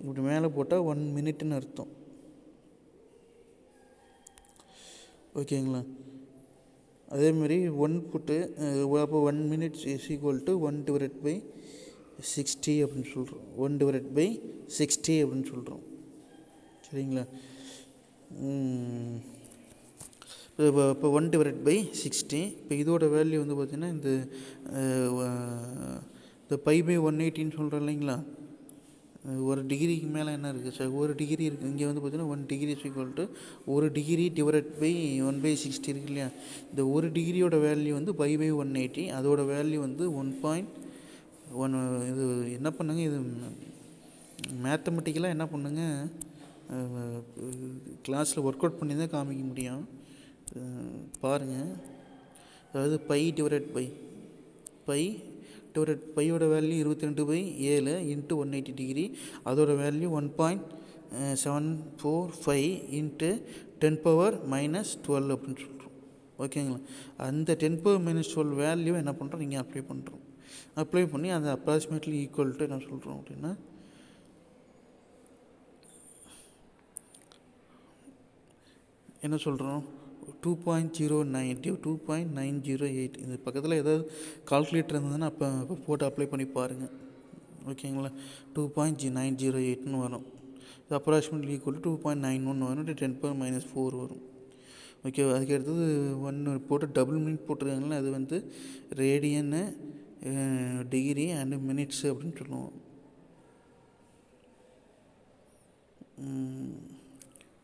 இப்படி மேலே போட்டால் 1 மினிட்னு அர்த்தம். ஓகேங்களா. அதேமாரி 1 போட்டு அப்போ 1 minute = 1/60 அப்படின்னு சொல்கிறோம். 1/60 அப்படின்னு சொல்கிறோம். சரிங்களா. இப்போ 1/60. இப்போ இதோட வேல்யூ வந்து பார்த்திங்கன்னா இந்த π/180ன்னு சொல்கிறோம் இல்லைங்களா. ஒரு டிகிரிக்கு மேலே என்ன இருக்குது சார், ஒரு டிகிரி இருக்குது. இங்கே வந்து பார்த்தீங்கன்னா 1 degree is equal to 1 degree divide by 1/60 இருக்கு இல்லையா. இந்த ஒரு டிகிரியோட வேல்யூ வந்து π/180, அதோட வேல்யூ வந்து 1.1. இது என்ன பண்ணுங்க, இது மேத்தமெட்டிக்கலாக என்ன பண்ணுங்க, கிளாஸில் ஒர்க் அவுட் பண்ணி தான் காமிக்க முடியும். பாருங்கள், அதாவது பையோட வேல்யூ 22/7 இன்ட்டு 180 டிகிரி, அதோட வேல்யூ 1.745 இன்ட்டு 10⁻−12 அப்படின்னு சொல்கிறோம். ஓகேங்களா. அந்த 10⁻−12 வேல்யூ என்ன பண்ணுறோம், நீங்கள் அப்ளை பண்ணி அந்த அப்ராக்சிமேட்லி ஈக்குவல் டு என்ன சொல்கிறோம் அப்படின்னா என்ன சொல்கிறோம், 2.0908. இது பக்கத்தில் ஏதாவது கால்குலேட்டர் இருந்ததுன்னா அப்போ போட்டு அப்ளை பண்ணி பாருங்கள். ஓகேங்களா. 2.908ன்னு வரும். இது அப்ராக்சிமேட்லி ஈக்குவல் டு 2.91 வரும், 10⁻−4 வரும். ஓகே. அதுக்கு அடுத்தது 1 போட்டு டபுள் மினிட் போட்டிருக்காங்களே, அது வந்து ரேடியன்னு டிகிரி அண்டு மினிட்ஸு அப்படின்னு சொல்லுவோம்.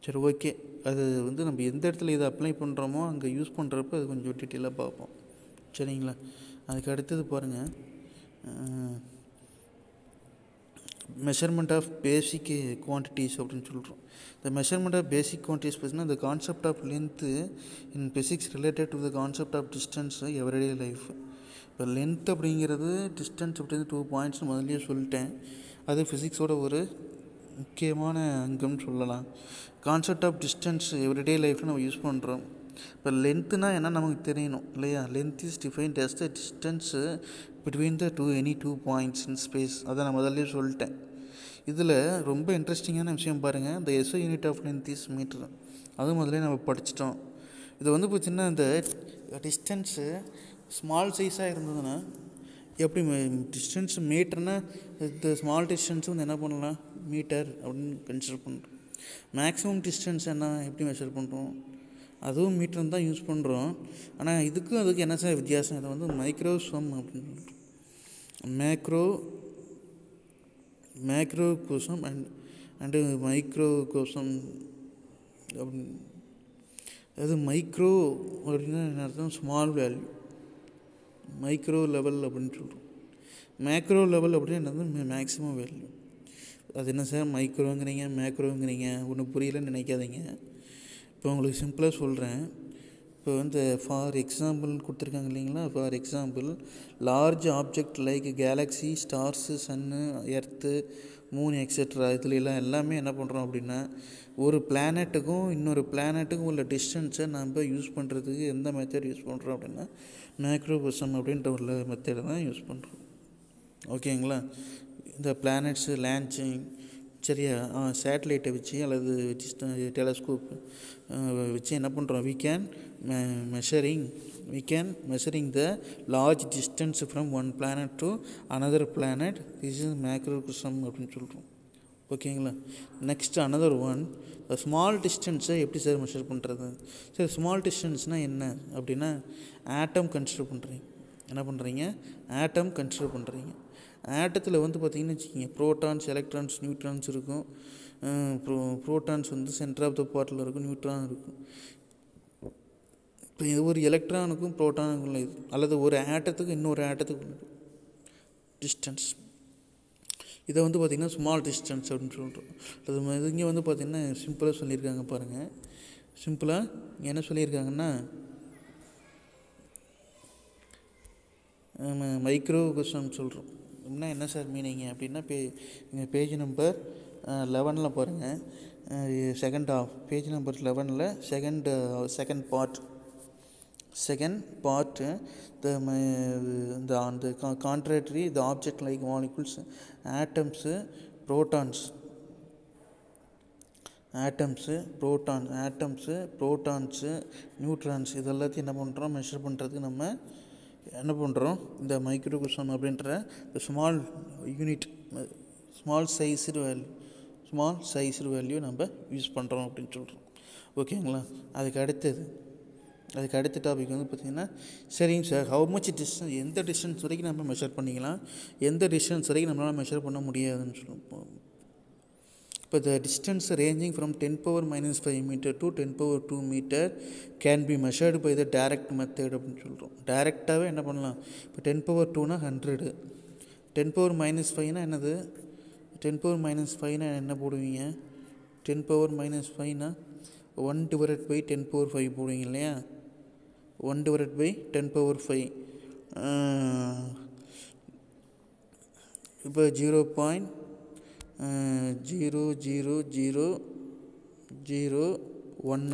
சரி, ஓகே. அது வந்து நம்ம எந்த இடத்துல இதை அப்ளை பண்ணுறோமோ அங்கே யூஸ் பண்ணுறப்ப அது கொஞ்சம் டீட்டெயிலாக பார்ப்போம். சரிங்களா. அதுக்கு அடுத்தது பாருங்கள், மெஷர்மெண்ட் ஆஃப் பேசிக் குவான்டிட்டிஸ் அப்படின்னு சொல்கிறோம். இந்த மெஷர்மெண்ட் ஆஃப் பேசிக் குவான்டிட்டிஸ் பார்த்தீங்கன்னா, இந்த concept of length in physics related to the concept of distance everyday life. இப்போ லென்த் அப்படிங்கிறது டிஸ்டன்ஸ் அப்படிங்கிறது 2 பாயிண்ட்ஸ் முதல்லயே சொல்லிட்டேன். அது ஃபிசிக்ஸோட ஒரு முக்கியமான அங்கம்னு சொல்லலாம். கான்செப்ட் ஆஃப் டிஸ்டன்ஸ் எவ்ரிடே லைஃப்பில் நம்ம யூஸ் பண்ணுறோம். இப்போ லென்த்துனா என்ன நமக்கு தெரியணும் இல்லையா. Length is defined as the distance between the any two points in space. அதை நான் முதல்ல சொல்லிட்டேன். இதில் ரொம்ப இன்ட்ரெஸ்டிங்கான விஷயம் பாருங்கள், இந்த SI unit of length is metre. அதுவும் முதல்ல நம்ம படிச்சிட்டோம். இது வந்து பார்த்திங்கன்னா இந்த டிஸ்டன்ஸு ஸ்மால் சைஸாக இருந்ததுன்னா எப்படி டிஸ்டன்ஸ் மீட்டர்னால் இந்த ஸ்மால் டிஸ்டன்ஸும் வந்து என்ன பண்ணலாம், மீட்டர் அப்படின்னு கன்சிடர் பண்ணுறோம். மேக்ஸிமம் டிஸ்டன்ஸ் என்ன எப்படி மெஷர் பண்ணுறோம், அதுவும் மீட்டர் தான் யூஸ் பண்ணுறோம். ஆனால் இதுக்கும் அதுக்கு என்ன சார் வித்தியாசம், இதை வந்து மைக்ரோசம் அப்படின்னு சொல்கிறோம். மேக்ரோகோசம் அண்டு மைக்ரோகோசம் அப்படின்னு. அது மைக்ரோ அப்படின்னா என்ன அர்த்தம், ஸ்மால் வேல்யூ, மைக்ரோ லெவல் அப்படின்னு சொல்கிறோம். மேக்ரோ லெவல் அப்படின்னு என்னது மேக்ஸிமம் வேல்யூ. அது என்ன சார் மைக்ரோங்கிறீங்க மேக்ரோங்கிறீங்க, ஒன்றும் புரியலன்னு நினைக்காதீங்க. இப்போ உங்களுக்கு சிம்பிளாக சொல்கிறேன். இப்போ வந்து ஃபார் எக்ஸாம்பிள் கொடுத்துருக்காங்க இல்லைங்களா. For example large object like galaxy, stars, sun, earth, moon etcetera, இதுலாம் எல்லாமே என்ன பண்ணுறோம் அப்படின்னா, ஒரு பிளானட்டுக்கும் இன்னொரு பிளானட்டுக்கும் உள்ள டிஸ்டன்ஸை நம்ம யூஸ் பண்ணுறதுக்கு எந்த மெத்தட் யூஸ் பண்ணுறோம் அப்படின்னா மேக்ரோகோசம் அப்படின்ற ஒரு மெத்தடை தான் யூஸ் பண்ணுறோம். ஓகேங்களா. இந்த பிளானட்ஸு லான்ச்சிங் சரியா சேட்டலைட்டை வச்சு அல்லது டெலஸ்கோப் வச்சு என்ன பண்ணுறோம், we can measuring the large distance from one planet to another planet. This is macrocosm அப்படின்னு சொல்கிறோம். ஓகேங்களா. நெக்ஸ்ட் another one, ஸ்மால் டிஸ்டன்ஸை எப்படி சார் மெஷர் பண்ணுறது. சரி, ஸ்மால் டிஸ்டன்ஸ்னால் என்ன அப்படின்னா ஆட்டம் கன்சிடர் பண்ணுறீங்க. என்ன பண்ணுறீங்க, ஆட்டம் கன்சிடர் பண்ணுறீங்க. ஆட்டத்தில் வந்து பார்த்திங்கன்னு வச்சுக்கிங்க, ப்ரோட்டான்ஸ், எலக்ட்ரான்ஸ், நியூட்ரான்ஸ் இருக்கும். ப்ரோட்டான்ஸ் வந்து சென்டர் ஆஃப் த பார்ட்டில் இருக்கும், நியூட்ரான் இருக்கும். இப்போ இது ஒரு எலக்ட்ரானுக்கும் ப்ரோட்டானுக்கும் இது, அல்லது ஒரு ஆட்டத்துக்கு இன்னொரு ஆட்டத்துக்கு டிஸ்டன்ஸ், இதை வந்து பார்த்திங்கன்னா ஸ்மால் டிஸ்டன்ஸ் அப்படின்னு சொல்கிறோம். அது இங்கே வந்து பார்த்திங்கன்னா சிம்பிளாக சொல்லியிருக்காங்க பாருங்கள். சிம்பிளாக என்ன சொல்லியிருக்காங்கன்னா மைக்ரோகோசம் சொல்கிறோம். என்ன சார் மீனிங் அப்படின்னா பேஜ் நம்பர் 11 பாருங்கள், second of page number 11 second part the contrary the object like molecules, atoms, protons, neutrons, இதெல்லாத்தையும் என்ன பண்ணுறோம், மெஷர் பண்ணுறதுக்கு நம்ம என்ன பண்ணுறோம், இந்த மைக்ரோகோசம் அப்படின்ற small unit, small sized value நம்ம யூஸ் பண்ணுறோம் அப்படின்னு சொல்கிறோம். ஓகேங்களா. அதுக்கு அடுத்த டாபிக் வந்து பார்த்திங்கன்னா, சரிங்க சார், ஹவு மச் டிஸ்டன்ஸ், எந்த டிஸ்டன்ஸ் வரைக்கும் நம்ம மெஷர் பண்ணிக்கலாம், எந்த டிஸ்டன்ஸ் வரைக்கும் நம்மளால் மெஷர் பண்ண முடியாதுன்னு சொல்லுவோம் இப்போ the distance ranging from 10 power minus 5 meter to 10 power 2 meter can be measured by the direct method அப்படின்னு சொல்கிறோம். டைரெக்டாகவே என்ன பண்ணலாம், இப்போ 10 பவர் 2னா 100, 10 பவர் மைனஸ் 5னா என்னது, 10 பவர் மைனஸ் 5னா என்ன போடுவீங்க, 10 பவர் மைனஸ் 5னா 1 டிவைடட் பை 10 பவர் 5 போடுவீங்க இல்லையா, 1 டிவைடட் பை 10 பவர் 5. இப்போ 0.00001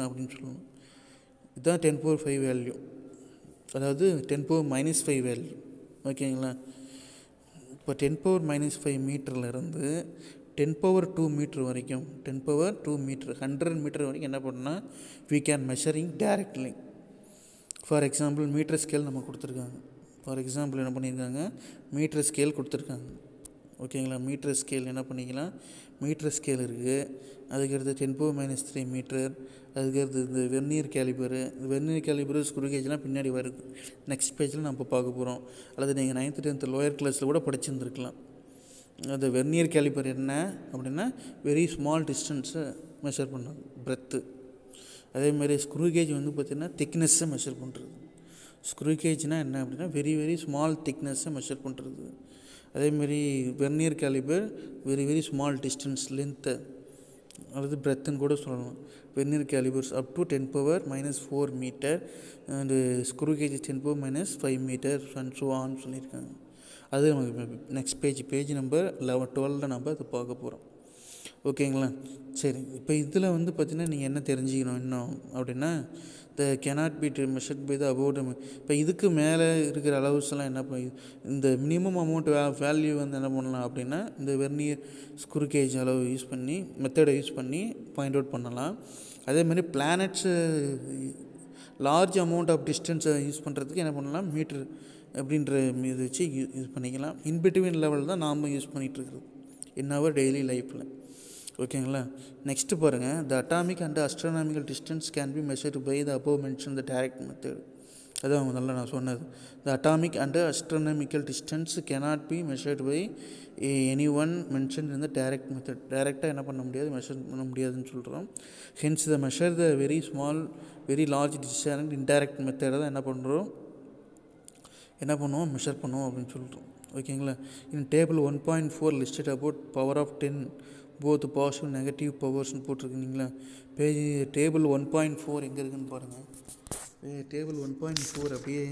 அப்படின்னு சொல்லணும். இதுதான் 10 பவர் 5 வேல்யூ, அதாவது 10 பவர் மைனஸ் 5 வேல்யூ. ஓகேங்களா. இப்போ 10 பவர் மைனஸ் 5 மீட்டர்லேருந்து 10 பவர் 2 மீட்டர் வரைக்கும், 10 பவர் 2 மீட்டர் 100 மீட்டர் வரைக்கும் என்ன பண்ணால் we can measuring directly. For example metre scale நம்ம கொடுத்துருக்காங்க. ஃபார் எக்ஸாம்பிள் என்ன பண்ணியிருக்காங்க, மீட்டர் ஸ்கேல் கொடுத்துருக்காங்க. ஓகேங்களா. மீட்டர் ஸ்கேல் என்ன பண்ணிக்கலாம், மீட்டர் ஸ்கேல் இருக்குது. அதுக்கடுத்து 10 பவர் மைனஸ் 3 மீட்டர். அதுக்கடுத்து இந்த வெர்னியர் கேலிபரு. வெர்னியர் கேலிபரு ஸ்க்ரூ கேஜ்லாம் பின்னாடி வருது, நெக்ஸ்ட் பேஜில் நம்ம பார்க்க போகிறோம். அல்லது நீங்கள் 9th 10th லோயர் கிளாஸில் கூட படிச்சுருந்துருக்கலாம். அந்த வெர்னியர் கேலிபர் என்ன அப்படின்னா வெரி ஸ்மால் டிஸ்டன்ஸை மெஷர் பண்ணது, பிரெத்து. அதேமாதிரி ஸ்க்ரூ கேஜ் வந்து பார்த்திங்கன்னா திக்னஸ்ஸை மெஷர் பண்ணுறது. ஸ்க்ரூ கேஜ்னால் என்ன அப்படின்னா வெரி வெரி ஸ்மால் திக்னஸ்ஸை மெஷர் பண்ணுறது. அதேமாரி vernier caliper very small distance லென்த்தை அல்லது பிரெத்துன்னு கூட சொல்லலாம். Vernier calipers up to 10 power minus 4 meter and screw gauge 10 power minus 5 meter and so on சொல்லியிருக்காங்க. அது நமக்கு நெக்ஸ்ட் பேஜ் நம்பர் 12 நம்ம அதை பார்க்க போகிறோம். ஓகேங்களா. சரி, இப்போ இதில் வந்து பார்த்திங்கன்னா நீங்கள் என்ன தெரிஞ்சுக்கணும் இன்னும் அப்படின்னா, the cannot be measured by the about. இப்போ இதுக்கு மேலே இருக்கிற அளவுஸ் எல்லாம் என்ன இந்த மினிமம் அமௌண்ட் வேல்யூ வந்து என்ன பண்ணலாம் அப்படின்னா இந்த வெர்னியர் ஸ்க்ரூ கேஜ் அளவு யூஸ் பண்ணி மெத்தடை யூஸ் பண்ணி ஃபைண்ட் அவுட் பண்ணலாம். அதேமாதிரி பிளானட்ஸு லார்ஜ் அமௌண்ட் ஆஃப் டிஸ்டன்ஸை யூஸ் பண்ணுறதுக்கு என்ன பண்ணலாம், மீட்ரு அப்படின்ற இது வச்சு யூஸ் பண்ணிக்கலாம். இன்பிட்வீன் லெவல் தான் நாம் யூஸ் பண்ணிகிட்ருக்குறது இன் அவர் டெய்லி லைஃப்பில். ஓகேங்களா. நெக்ஸ்ட்டு பாருங்கள், the atomic and astronomical distance can be measured by the above mention the direct method. அதான் அவங்க நல்லா நான் சொன்னது. The atomic and astronomical distance cannot be measured by any one mention in the direct method. டைரெக்டாக என்ன பண்ண முடியாது, measure பண்ண முடியாதுன்னு சொல்கிறோம். Hence the measure the very small very large distance indirect மெத்தடை தான் என்ன பண்ணுவோம் மெஷர் பண்ணுவோம் அப்படின்னு சொல்கிறோம். ஓகேங்களா. In table 1.4 listed about power of 10 both positive negative பவர்ஸ்னு போட்டிருக்கீங்களா. டேபிள் 1.4 எங்கே இருக்குதுன்னு பாருங்கள். டேபிள் 1.4 அப்படியே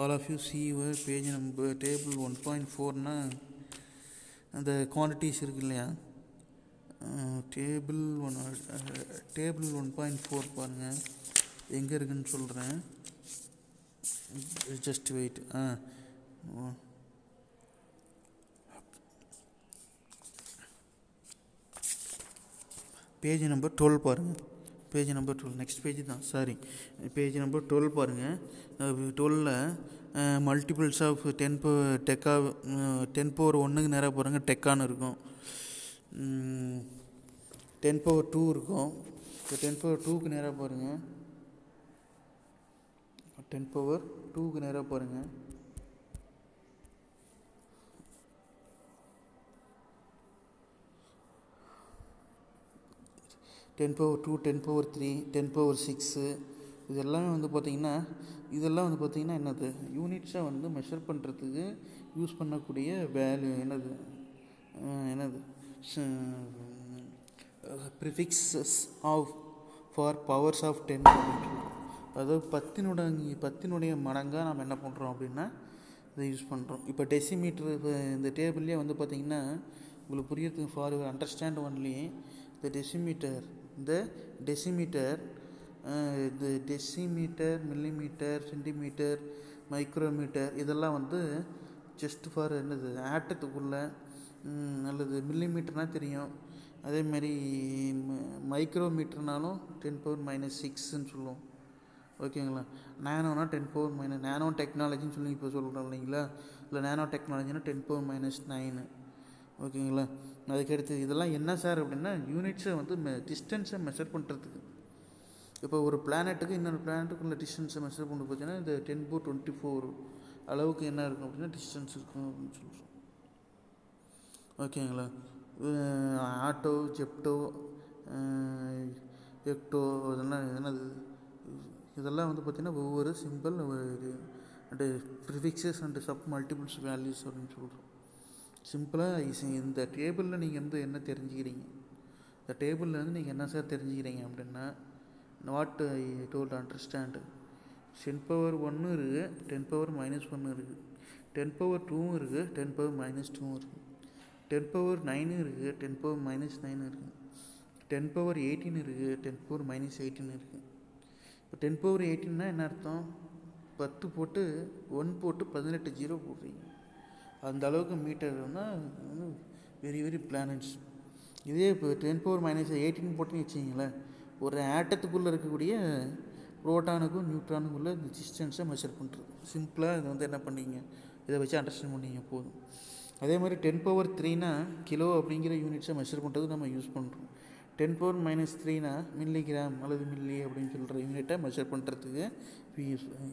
all of you see your page number. Table 1.4னா அந்த குவான்டிட்டிஸ் இருக்கு இல்லையா, டேபிள் 1.4 பாருங்கள் எங்கே இருக்குதுன்னு சொல்கிறேன். Just wait. பேஜ் நம்பர் 12 பாருங்கள். பேஜ் நம்பர் 12 நெக்ஸ்ட் பேஜ் தான், சாரி, பேஜ் நம்பர் 12 பாருங்கள். 12ல் மல்டிபிள்ஸ் ஆஃப் 10 பவர் 1க்கு நேராக பாருங்கள் டெக்கான்னு இருக்கும், 10 பவர் 2 இருக்கும். இப்போ 10 பவர் 2க்கு நேராக பாருங்கள், 10 பவர் 2க்கு நேராக பாருங்கள். டென் பவர் 2, 10 பவர் 3, 10 பவர் 6 இதெல்லாமே வந்து பார்த்திங்கன்னா என்னது யூனிட்ஸை வந்து மெஷர் பண்ணுறதுக்கு யூஸ் பண்ணக்கூடிய வேல்யூ என்னது prefixes of for powers of 10 அப்படின்னு சொல்கிறோம். அதாவது 10னுடைய மடங்காக நம்ம என்ன பண்ணுறோம் அப்படின்னா இதை யூஸ் பண்ணுறோம். இப்போ டெசிமீட்ரு இந்த டேபிள்லேயே வந்து பார்த்திங்கன்னா உங்களுக்கு புரியறதுக்கு for your understand only the decimetre millimetre centimetre micrometre இதெல்லாம் வந்து ஜஸ்ட் ஃபார் என்னது ஆட்டத்துக்குள்ளே அல்லது மில்லிமீட்டர்னால் தெரியும். அதேமாதிரி மைக்ரோமீட்டர்னாலும் 10 பவர் மைனஸ் 6ன்னு சொல்லுவோம். ஓகேங்களா. நேனோனா 10 பவர் மைனஸ் நேனோ டெக்னாலஜின்னு சொல்லி இப்போ சொல்கிறோம் இல்லைங்களா. இல்லை நேனோ டெக்னாலஜினா 10 பவர் மைனஸ் 9. ஓகேங்களா. அதுக்கடுத்து இதெல்லாம் என்ன சார் அப்படின்னா யூனிட்ஸை வந்து டிஸ்டன்ஸை மெஷர் பண்ணுறதுக்கு. இப்போ ஒரு பிளானட்டுக்கு இன்னொரு பிளானட்டுக்குள்ள டிஸ்டன்ஸை மெஷர் பண்ணி பார்த்தீங்கன்னா இந்த 10^24 அளவுக்கு என்ன இருக்கும் அப்படின்னா டிஸ்டன்ஸ் இருக்கும் அப்படின்னு சொல்கிறோம். ஓகேங்களா. ஆட்டோ, ஜெப்டோ, எக்டோ, இதெல்லாம் வந்து பார்த்திங்கன்னா ஒவ்வொரு simple and prefixes and sub multiples values அப்படின்னு சொல்கிறோம். சிம்பிளாக இந்த டேபிளில் நீங்கள் வந்து என்ன தெரிஞ்சுக்கிறீங்க, இந்த டேபிளில் வந்து நீங்கள் என்ன சார் தெரிஞ்சுக்கிறீங்க அப்படின்னா, வாட் ஐ டோல்ட் அண்டர்ஸ்டாண்ட் 10^1 இருக்குது, 10^-1 இருக்குது, 10^2 இருக்குது, 10^-2 இருக்குது, 10^9 இருக்குது, 10^-9 இருக்குது, 10^18 இருக்குது, 10^-18 இருக்குது. இப்போ 10^18னா என்ன அர்த்தம்? 10 போட்டு 1 போட்டு 18 0 போடுறீங்க. அந்த அளவுக்கு மீட்டர் வந்து வெரி வெரி பிளானட்ஸ். இதே இப்போ 10^-18 போட்டுன்னு வச்சிங்களேன், ஒரு ஆட்டத்துக்குள்ளே இருக்கக்கூடிய புரோட்டானுக்கும் நியூட்ரானுக்குள்ளே இந்த டிஸ்டன்ஸை மெஷர் பண்ணுறது. சிம்பிளாக இதை வந்து என்ன பண்ணிங்க, இதை வச்சு அண்டர்ஸ்டாண்ட் பண்ணிங்க போதும். அதே மாதிரி 10^3னா கிலோ அப்படிங்கிற யூனிட்ஸை மெஷர் பண்ணுறது நம்ம யூஸ் பண்ணுறோம். 10^-3னா மில்லிகிராம் அல்லது மில்லி அப்படின்னு சொல்கிற யூனிட்டை மெஷர் பண்ணுறதுக்கு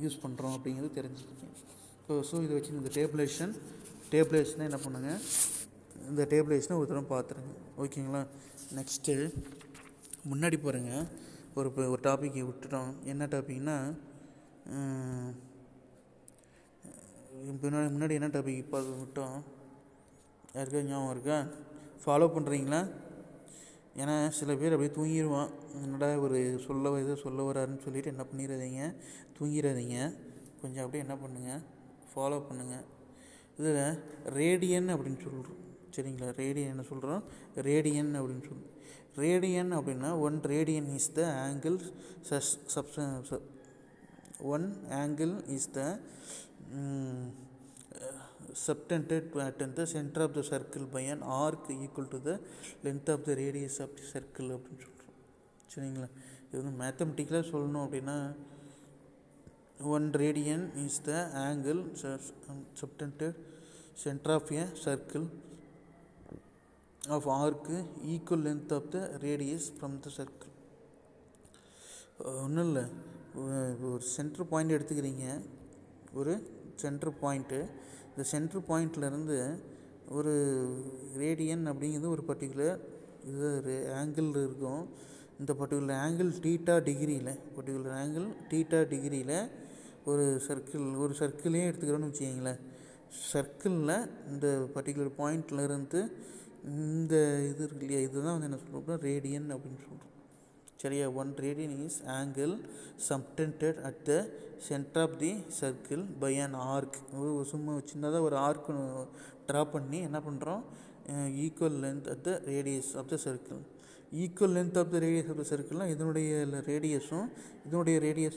யூஸ் பண்ணுறோம் அப்படிங்கிறது தெரிஞ்சுக்கிட்டேன். ஸோ இதை வச்சு இந்த டேபிளேஷனை என்ன பண்ணுங்கள், இந்த டேபிளேஷனை ஒரு தடவை பார்த்துருங்க. ஓகேங்களா? நெக்ஸ்ட்டு முன்னாடி போகிறேங்க. ஒரு டாப்பிக்கை விட்டுட்டோம். என்ன டாபிக்னா, முன்னாடி என்ன டாபிக் இப்போ விட்டோம், யாருக்கா ஞாபகம் இருக்கா? ஃபாலோ பண்ணுறீங்களா? ஏன்னா சில பேர் அப்படியே தூங்கிடுவான். என்னடா ஒரு சொல்ல வராருன்னு சொல்லிட்டு என்ன பண்ணிடாதீங்க, தூங்கிடாதீங்க. கொஞ்சம் அப்படியே என்ன பண்ணுங்கள், ஃபாலோ பண்ணுங்கள். இதில் ரேடியன் அப்படின்னு சொல்கிறோம். சரிங்களா? ரேடியன் என்ன சொல்கிறோம்? ரேடியன் அப்படின்னு சொல்கிறோம். ரேடியன் அப்படின்னா 1 radian is the angle subtended at the center of the circle by an arc equal to the length of the radius of the circle அப்படின்னு சொல்கிறோம். சரிங்களா? இது வந்து மேத்தமெட்டிக்கலாக சொல்லணும் அப்படின்னா 1 radian is the angle subtended center of a circle of arc equal length of the radius from the circle. ஒன்றும் இல்லை, ஒரு சென்டர் பாயிண்ட் எடுத்துக்கிறீங்க. ஒரு சென்டர் பாயிண்ட்டு, இந்த சென்டர் பாயிண்ட்லேருந்து ஒரு ரேடியன் அப்படிங்கிறது ஒரு பர்டிகுலர் இது ஆங்கிள் இருக்கும். இந்த பர்டிகுலர் ஆங்கிள் தீட்டா டிகிரியில் ஒரு சர்க்கிளே எடுத்துக்கிறோன்னு வச்சுக்கிங்களேன். சர்க்கிளில் இந்த பர்டிகுலர் பாயிண்ட்லேருந்து இந்த இது இருக்கு இல்லையா, இதுதான் வந்து என்ன சொல்கிறோம், ரேடியன் அப்படின்னு சொல்கிறோம். சரியா? 1 radian is angle subtended at the center of the circle by an arc. சும்மா சின்னதாக ஒரு ஆர்க் ட்ரா பண்ணி என்ன பண்ணுறோம், equal length at the radius of the circle. Equal length of the radius of the சர்க்கிள்னால் இதனுடைய ரேடியஸும்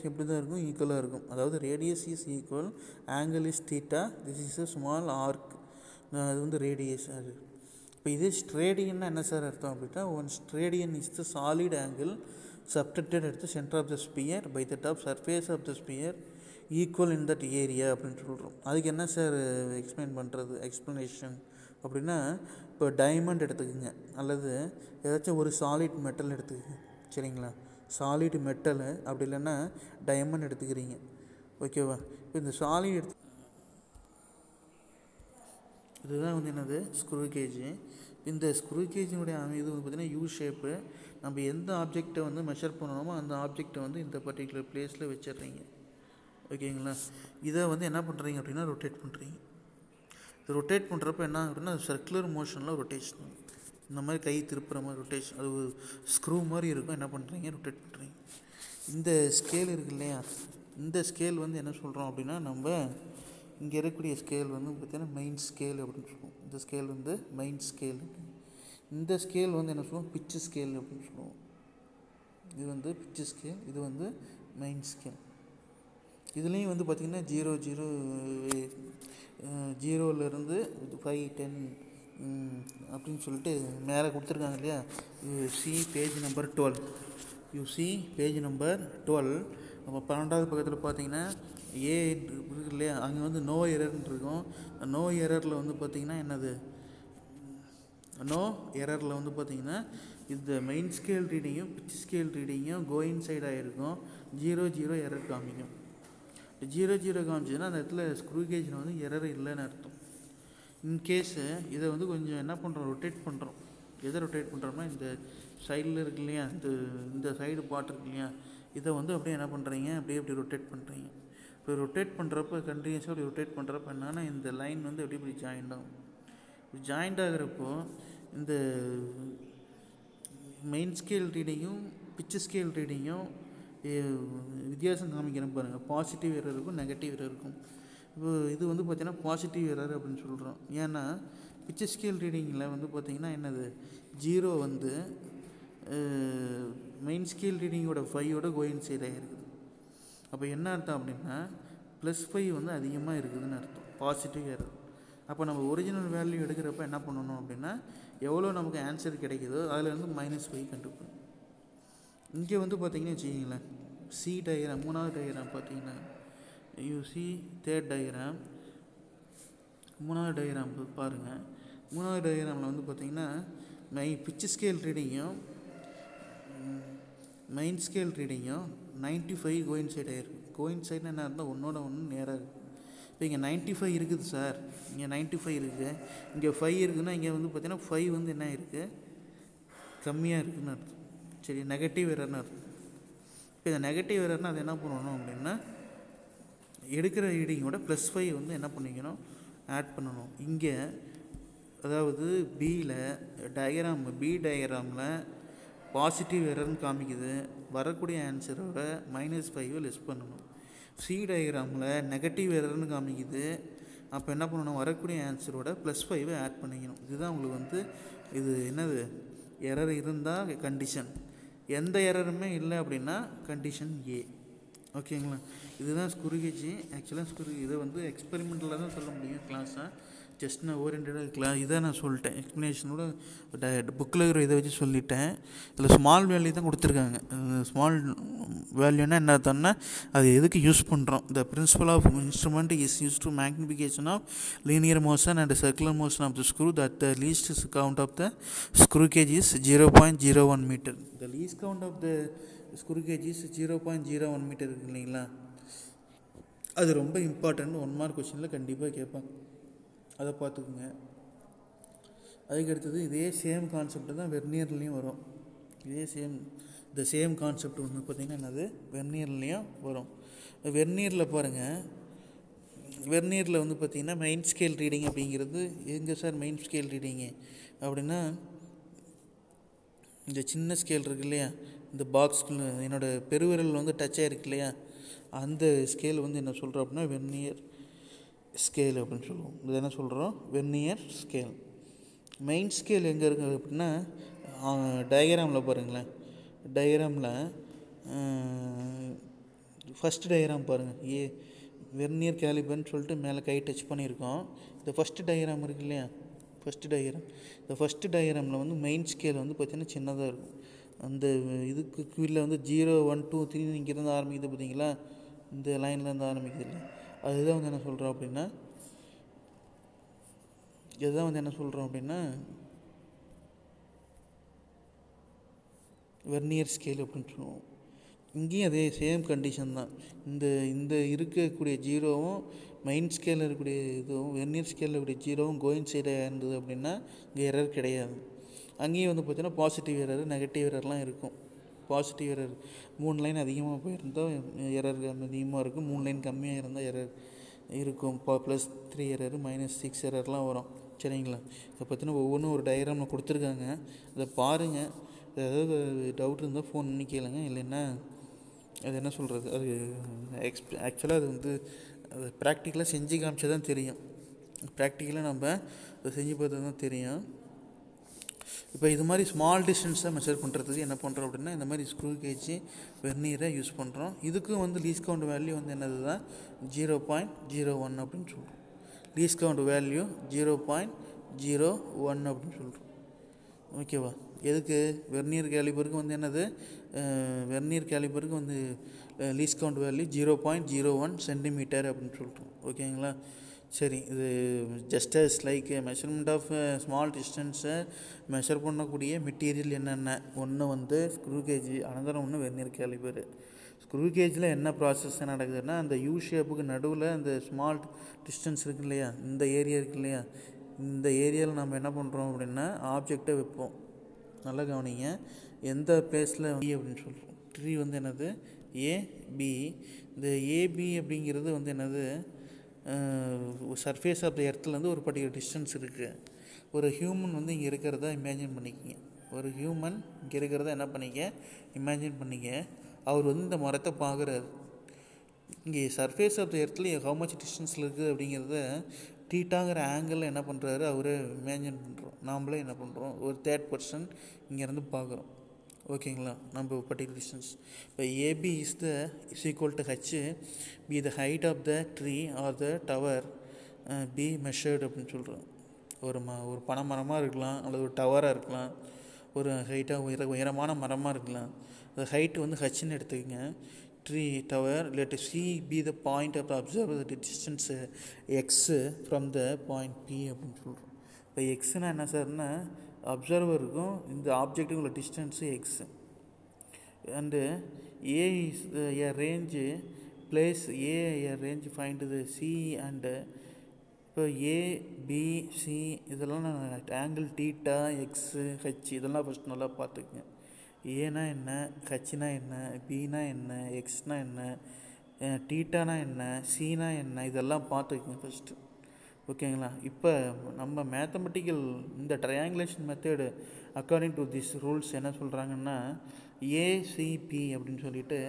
எப்படி தான் இருக்கும், ஈக்குவலாக இருக்கும். அதாவது radius is equal, angle is theta, this is a small arc. அது வந்து ரேடியஸ். அது இப்போ இது ஸ்ட்ரேடியன்னா என்ன சார் அர்த்தம் அப்படின்னா, 1 radian is the solid angle subtended at the center of the sphere by the top surface of the sphere equal in that area அப்படின்னு சொல்கிறோம். அதுக்கு என்ன சார் எக்ஸ்ப்ளனேஷன் அப்படின்னா, இப்போ டைமண்ட் எடுத்துக்கோங்க அல்லது ஏதாச்சும் ஒரு சாலிட் மெட்டல் எடுத்துக்கோங்க. சரிங்களா? சாலிட் மெட்டலு அப்படி இல்லைன்னா டைமண்ட் எடுத்துக்கிறீங்க. ஓகேவா? இப்போ இந்த சாலிட் இதுதான் வந்து என்னது, ஸ்க்ரூ கேஜ். இந்த ஸ்க்ரூ கேஜினுடைய இது வந்து பார்த்திங்கன்னா யூ ஷேப்பு. நம்ம எந்த ஆப்ஜெக்டை வந்து மெஷர் பண்ணணுமோ அந்த ஆப்ஜெக்டை வந்து இந்த பர்டிகுலர் பிளேஸில் வச்சிடுறீங்க. ஓகேங்களா? இதை வந்து என்ன பண்ணுறீங்க அப்படின்னா ரொட்டேட் பண்ணுறீங்க. ரொட்டேட் பண்ணுறப்ப என்ன அப்படின்னா சர்க்குலர் மோஷனில் ரொட்டேஷன், இந்த மாதிரி கை திருப்புற மாதிரி ரொட்டேஷன், அது ஒரு ஸ்க்ரூ மாதிரி இருக்கும். என்ன பண்ணுறீங்க, ரொட்டேட் பண்ணுறீங்க. இந்த ஸ்கேல் இருக்கு இல்லையா, இந்த ஸ்கேல் வந்து என்ன சொல்கிறோம் அப்படின்னா, நம்ம இங்கே இருக்கக்கூடிய ஸ்கேல் வந்து பார்த்திங்கன்னா மெயின் ஸ்கேல் அப்படின்னு சொல்லுவோம். இந்த ஸ்கேல் வந்து மெயின் ஸ்கேல். இந்த ஸ்கேல் வந்து என்ன சொல்லுவோம், பிச்சு ஸ்கேல் அப்படின்னு சொல்லுவோம். இது வந்து பிச்சு ஸ்கேல், இது வந்து மெயின் ஸ்கேல். இதுலேயும் வந்து பார்த்திங்கன்னா 0 5 10 அப்படின்னு சொல்லிட்டு மேலே கொடுத்துருக்காங்க இல்லையா. You see page number 12. நம்ம 12வது பக்கத்தில் பார்த்தீங்கன்னா ஏ இருக்கு இல்லையா, அங்கே வந்து நோ எரர்ன்னு இருக்கும். நோ எரரில் வந்து பார்த்திங்கன்னா என்னது, நோ எரரில் வந்து பார்த்திங்கன்னா இந்த மெயின் ஸ்கேல் ரீடிங்கும் பிச் ஸ்கேல் ரீடிங்கும் கோயிங் சைட் ஆகிருக்கும். 0 எரர் காமிக்கும். 0 காமிச்சதுன்னா அந்த இடத்துல ஸ்க்ரூ கேஜில் வந்து எரர் இல்லைன்னு அர்த்தம். இன்கேஸு இதை வந்து கொஞ்சம் என்ன பண்ணுறோம், ரொட்டேட் பண்ணுறோம். எதை ரொட்டேட் பண்ணுறோம்னா இந்த சைடில் இருக்கு இல்லையா, இந்த சைடு பார்ட் இருக்கு இல்லையா, இதை வந்து அப்படியே என்ன பண்ணுறீங்க, அப்படியே இப்படி ரொட்டேட் பண்ணுறீங்க. இப்போ ரொட்டேட் பண்ணுறப்ப கண்டினியூஸாக அப்படி ரொட்டேட் பண்ணுறப்ப என்னன்னா இந்த லைன் வந்து இப்படி ஜாயிண்ட் ஆகும். ஜாயிண்ட் ஆகிறப்போ இந்த மெயின் ஸ்கேல் ரீடிங்கும் பிட்ச் ஸ்கேல் ரீடிங்கும் வித்தியாசம் காமிக்கிறேன் பாருங்கள். பாசிட்டிவ் எரர் இருக்கும், நெகட்டிவ் எரர் இருக்கும். இப்போ இது வந்து பார்த்திங்கன்னா பாசிட்டிவ் எரர் அப்படின்னு சொல்கிறோம். ஏன்னா பிட்ச் ஸ்கேல் ரீடிங்கில் வந்து பார்த்திங்கன்னா என்னது, 0 வந்து மெயின் ஸ்கேல் ரீடிங்கோட 5ஓட கோயின்சைட் ஆகிருக்குது. அப்போ என்ன அர்த்தம் அப்படின்னா +5 வந்து அதிகமாக இருக்குதுன்னு அர்த்தம், பாசிட்டிவ் எரர். அப்போ நம்ம ஒரிஜினல் வேல்யூ எடுக்கிறப்ப என்ன பண்ணணும் அப்படின்னா எவ்வளோ நமக்கு ஆன்சர் கிடைக்குதோ அதிலேருந்து -5 கண்டுபிடிக்கணும். இங்கே வந்து பார்த்திங்கன்னா வச்சுக்கிங்களேன், சி டயக்ராம் 3வது டயக்ராம் பார்த்தீங்கன்னா யூசி தேர்ட் டயக்ராம் 3வது டயக்ராம் பாருங்கள். 3வது டயக்ராமில் வந்து பார்த்திங்கன்னா பிட்ச் ஸ்கேல் ரீடிங்கும் மெயின் ஸ்கேல் ரீடிங்கும் 95 கோயின்சைட் ஆகிருக்கு. கோயின்சைட்னு என்ன இருந்தால் ஒன்றோட ஒன்று நேராக இருக்குது. இப்போ இங்கே 95 இருக்குது சார், இங்கே 95 இருக்குது, இங்கே 5 இருக்குதுன்னா இங்கே வந்து பார்த்திங்கன்னா 5 வந்து என்ன இருக்குது, கம்மியாக இருக்குதுன்னு அர்த்தம். சரி, நெகட்டிவ் எரர்னு அர்த்தம். இப்போ இந்த நெகட்டிவ் எரர்னால் அது என்ன பண்ணணும் அப்படின்னா எடுக்கிற ரீடிங்கோட +5 வந்து என்ன பண்ணிக்கணும், ஆட் பண்ணணும். இங்கே அதாவது பியில் டயக்ராம், பி டயக்ராமில் பாசிட்டிவ் எரர்னு காமிக்குது, வரக்கூடிய ஆன்சரோட -5 லெஸ் பண்ணணும். சி டயக்ராமில் நெகட்டிவ் எரர்னு காமிக்குது, அப்போ என்ன பண்ணணும், வரக்கூடிய ஆன்சரோட +5 ஆட் பண்ணிக்கணும். இதுதான் உங்களுக்கு வந்து இது என்னது, எரர் இருந்தால் கண்டிஷன், எந்த எரருமே இல்லை அப்படின்னா கண்டிஷன் ஏ. ஓகேங்களா, இதுதான் ஸ்க்ரூ கேஜ். ஆக்சுவலாக இதை வந்து எக்ஸ்பெரிமெண்ட்டில் தான் சொல்ல முடியும், கிளாஸை ஜஸ்ட் நான் ஓரியன்டாக இருக்கலாம். இதை நான் சொல்லிட்டேன், எக்ஸ்ப்ளனேஷனோட புக்கில் இருக்கிற இதை வச்சு சொல்லிட்டேன். இதில் ஸ்மால் வேல்யூ தான் கொடுத்துருக்காங்க. ஸ்மால் வேல்யூனா என்ன அர்த்தம்னா அது எதுக்கு யூஸ் பண்ணுறோம். The principle of instrument is use to magnification of linear motion and circular motion of the screw that the least count of the screw gauge is 0.01 metre. The least count of the screw gauge is 0.01 metre இருக்கு இல்லைங்களா, அது ரொம்ப important. 1 mark கொஸ்டினில் கண்டிப்பாக கேட்பாங்க, அதை பார்த்துக்குங்க. அதுக்கு அடுத்தது இதே சேம் கான்செப்ட் தான் வெர்னியர்லேயும் வரும். இதே சேம் கான்செப்ட் ஒன்று பார்த்திங்கன்னா என்னது, வெர்னியர்லேயும் வரும். வெர்னியரில் பாருங்கள், வெர்னியரில் வந்து பார்த்திங்கன்னா மெயின் ஸ்கேல் ரீடிங் அப்படிங்கிறது எங்கே சார் மெயின் ஸ்கேல் ரீடிங்கு அப்படின்னா இந்த சின்ன ஸ்கேல் இருக்கு இல்லையா, இந்த பாக்ஸ்குள்ள என்னோடய பெருவிரல் வந்து டச் ஆகிருக்கு இல்லையா, அந்த ஸ்கேல் வந்து என்ன சொல்கிறோம் அப்படின்னா வெர்னியர் ஸ்கேல் அப்படின்னு சொல்லுவோம். இது என்ன சொல்கிறோம், வெர்னியர் ஸ்கேல். மெயின் ஸ்கேல் எங்கே இருக்குது அப்படின்னா டயக்ராமில் பாருங்களேன், டயக்ராமில் ஃபஸ்ட்டு டயக்ராம் பாருங்கள், வெர்னியர் கேலிபர்னு சொல்லிட்டு மேலே கை டச் பண்ணியிருக்கோம். இந்த ஃபஸ்ட்டு டயக்ராம் இருக்கு இல்லையா, இந்த ஃபஸ்ட்டு டயக்ராமில் வந்து மெயின் ஸ்கேல் வந்து பார்த்திங்கன்னா சின்னதாக இருக்கும். அந்த இதுக்கு கீழே வந்து 0, 1, 2, 3 இங்கேருந்து ஆரம்பிக்குது பார்த்தீங்களா, இந்த லைன்லேருந்து ஆரம்பிக்குது இல்லை, அதுதான் வந்து என்ன சொல்கிறோம் அப்படின்னா வெர்னியர் ஸ்கேல் அப்படின்னு சொல்லுவோம். இங்கேயும் அதே சேம் கண்டிஷன் தான். இந்த இருக்கக்கூடிய 0வும் மெயின் ஸ்கேலில் இருக்கக்கூடிய இதுவும் வெர்னியர் ஸ்கேலில் இருக்கக்கூடிய 0வும் கோயின் சைடாக இருந்தது அப்படின்னா இங்கே எரர் கிடையாது. அங்கேயும் வந்து பார்த்திங்கன்னா பாசிட்டிவ் எரர், நெகட்டிவ் எரர்லாம் இருக்கும். பாசிட்டிவ் எரர் 3 லைன் அதிகமாக போயிருந்தால் எரர் அதிகமாக இருக்கும், 3 லைன் கம்மியாக இருந்தால் எரர் இருக்கும். +3 எரர், -6 எரர்லாம் வரும். சரிங்களா, இதை பற்றின ஒவ்வொன்றும் ஒரு டயக்ராமில் கொடுத்துருக்காங்க, அதை பாருங்கள். ஏதாவது டவுட் இருந்தால் ஃபோன் பண்ணி கேளுங்க, இல்லைன்னா அது என்ன சொல்கிறது, அது ஆக்சுவலாக அது வந்து அது ப்ராக்டிக்கலாக செஞ்சு காமிச்சா தான் தெரியும். ப்ராக்டிக்கலாக நம்ம அதை செஞ்சு பார்த்தா தான் தெரியும். இப்போ இது மாதிரி ஸ்மால் டிஸ்டன்ஸை மெஷர் பண்ணுறதுக்கு என்ன பண்ணுறோம் அப்படின்னா இந்த மாதிரி ஸ்க்ரூ கேஜ் வெர்னியரை யூஸ் பண்ணுறோம். இதுக்கும் வந்து லீஸ்ட் கவுண்ட் வேல்யூ வந்து என்னது தான் 0.01 அப்படின்னு சொல்கிறோம். லீஸ்ட் கவுண்ட் வேல்யூ 0.01 அப்படின்னு சொல்கிறோம். ஓகேவா, எதுக்கு வெர்னியர் கேலிபருக்கு வந்து என்னது, வெர்னியர் கேலிபருக்கு வந்து லீஸ்ட் கவுண்ட் வேல்யூ 0.01 சென்டிமீட்டர் அப்படின்னு சொல்கிறோம். ஓகேங்களா, சரி, இது just as like measurement of small டிஸ்டன்ஸை மெஷர் பண்ணக்கூடிய மெட்டீரியல் என்னென்ன, ஒன்று வந்து ஸ்க்ரூ கேஜ், அனதர் ஒன்று வெர்னியர் கேலிபர். ஸ்க்ரூ கேஜில் என்ன ப்ராசஸ் நடக்குதுன்னா அந்த யூ ஷேப்புக்கு நடுவில் அந்த ஸ்மால் டிஸ்டன்ஸ் இருக்கு இல்லையா, இந்த ஏரியா இருக்கு இல்லையா, இந்த ஏரியாவில் நம்ம என்ன பண்ணுறோம் அப்படின்னா ஆப்ஜெக்டை வைப்போம். நல்லா கவனிங்க. எந்த பிளேஸில் பி அப்படின்னு சொல்கிறோம். ட்ரீ வந்து என்னது ஏபி. இந்த ஏபி அப்படிங்கிறது வந்து என்னது சர்ஃபேஸ் ஆஃப் த எர்த்துலேருந்து ஒரு பர்டிகுலர் டிஸ்டன்ஸ் இருக்குது. ஒரு ஹியூமன் வந்து இங்கே இருக்கிறதா இமேஜின் பண்ணிக்கிங்க. ஒரு ஹியூமன் இங்கே இருக்கிறத என்ன பண்ணிக்க இமேஜின் பண்ணிக்க. அவர் வந்து இந்த மரத்தை பார்க்குறாரு. இங்கே சர்ஃபேஸ் ஆஃப் த எர்த்தில் ஹவு மச் டிஸ்டன்ஸில் இருக்குது அப்படிங்கிறத டீட்டாங்கிற ஆங்கிளில் என்ன பண்ணுறாரு அவரே இமேஜின் பண்ணுறோம். நாம்ளே என்ன பண்ணுறோம் ஒரு தேர்ட் பர்சன் இங்கேருந்து பார்க்குறோம். ஓகேங்களா? நம்ம பர்டிகுலர் டிஸ்டன்ஸ் இப்போ AB is equal to h be the height of the tree or the tower be measured அப்படின்னு சொல்கிறோம். ஒரு பனைமரமாக இருக்கலாம், அல்லது ஒரு டவராக இருக்கலாம், ஒரு ஹைட்டாக உயரமான மரமாக இருக்கலாம். அந்த ஹைட்டு வந்து ஹச்ன்னு எடுத்துக்கங்க. Tree tower let C be the point of the observer the distance x from the point P அப்படின்னு சொல்கிறோம். இப்போ எக்ஸ்னால் என்ன சார்னா அப்சர்வருக்கும் இந்த ஆப்ஜெக்ட்டுக்கும் உள்ள distance x. And A is a range place a range find the C and இப்போ ABC இதெல்லாம் நான் ஆங்கிள் டீட்டா எக்ஸு ஹச் இதெல்லாம் ஃபஸ்ட் நல்லா பார்த்துக்குங்க. ஏனா என்ன, ஹச்னா என்ன, பினா என்ன, எக்ஸ்னா என்ன, டீட்டானா என்ன, சீனா என்ன, இதெல்லாம் பார்த்துக்குங்க ஃபஸ்ட்டு. ஓகேங்களா? இப்போ நம்ம மேத்தமெட்டிக்கல் இந்த triangulation method according to this rules என்ன சொல்கிறாங்கன்னா ஏசிபி அப்படின்னு சொல்லிட்டு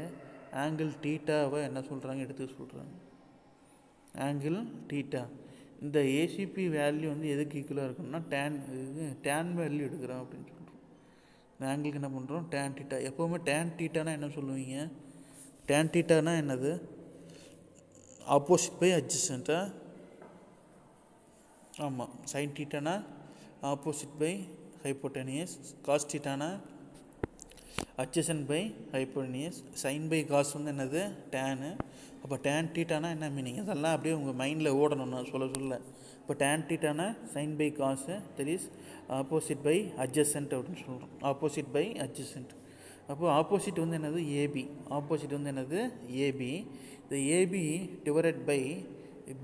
ஆங்கிள் டீட்டாவை என்ன சொல்கிறாங்க எடுத்து சொல்கிறாங்க. ஆங்கிள் டீட்டா இந்த ஏசிபி வேல்யூ வந்து எதுக்கு ஈக்குவலாக இருக்குன்னா டேன் வேல்யூ எடுக்கிறோம் அப்படின்னு சொல்கிறோம். இந்த ஆங்கிளுக்கு என்ன பண்ணுறோம் டேன் டீட்டா. எப்போவுமே டேன் டீட்டானா என்ன சொல்லுவீங்க? டேன் டீட்டானா என்னது? ஆப்போசிட் பை அட்ஜசண்ட்டா? ஆமாம். சைன் டீட்டானா ஆப்போசிட் பை ஹைப்போட்டெனியஸ். காஸ் டீட்டானா adjacent by hypotenuse. Sine by cos வந்து என்னது டேனு. அப்போ டேன் டீட்டானா என்ன மீனிங்? அதெல்லாம் அப்படியே உங்கள் மைண்டில் ஓடணும் நான் சொல்ல. இப்போ டேன் டீட்டானா sine by cos that is opposite by adjacent அப்படின்னு சொல்கிறோம். Opposite by adjacent. அப்போது ஆப்போசிட் வந்து என்னது ஏபி. ஆப்போசிட் வந்து என்னது ஏபி. இந்த ஏபி டிவைடட் பை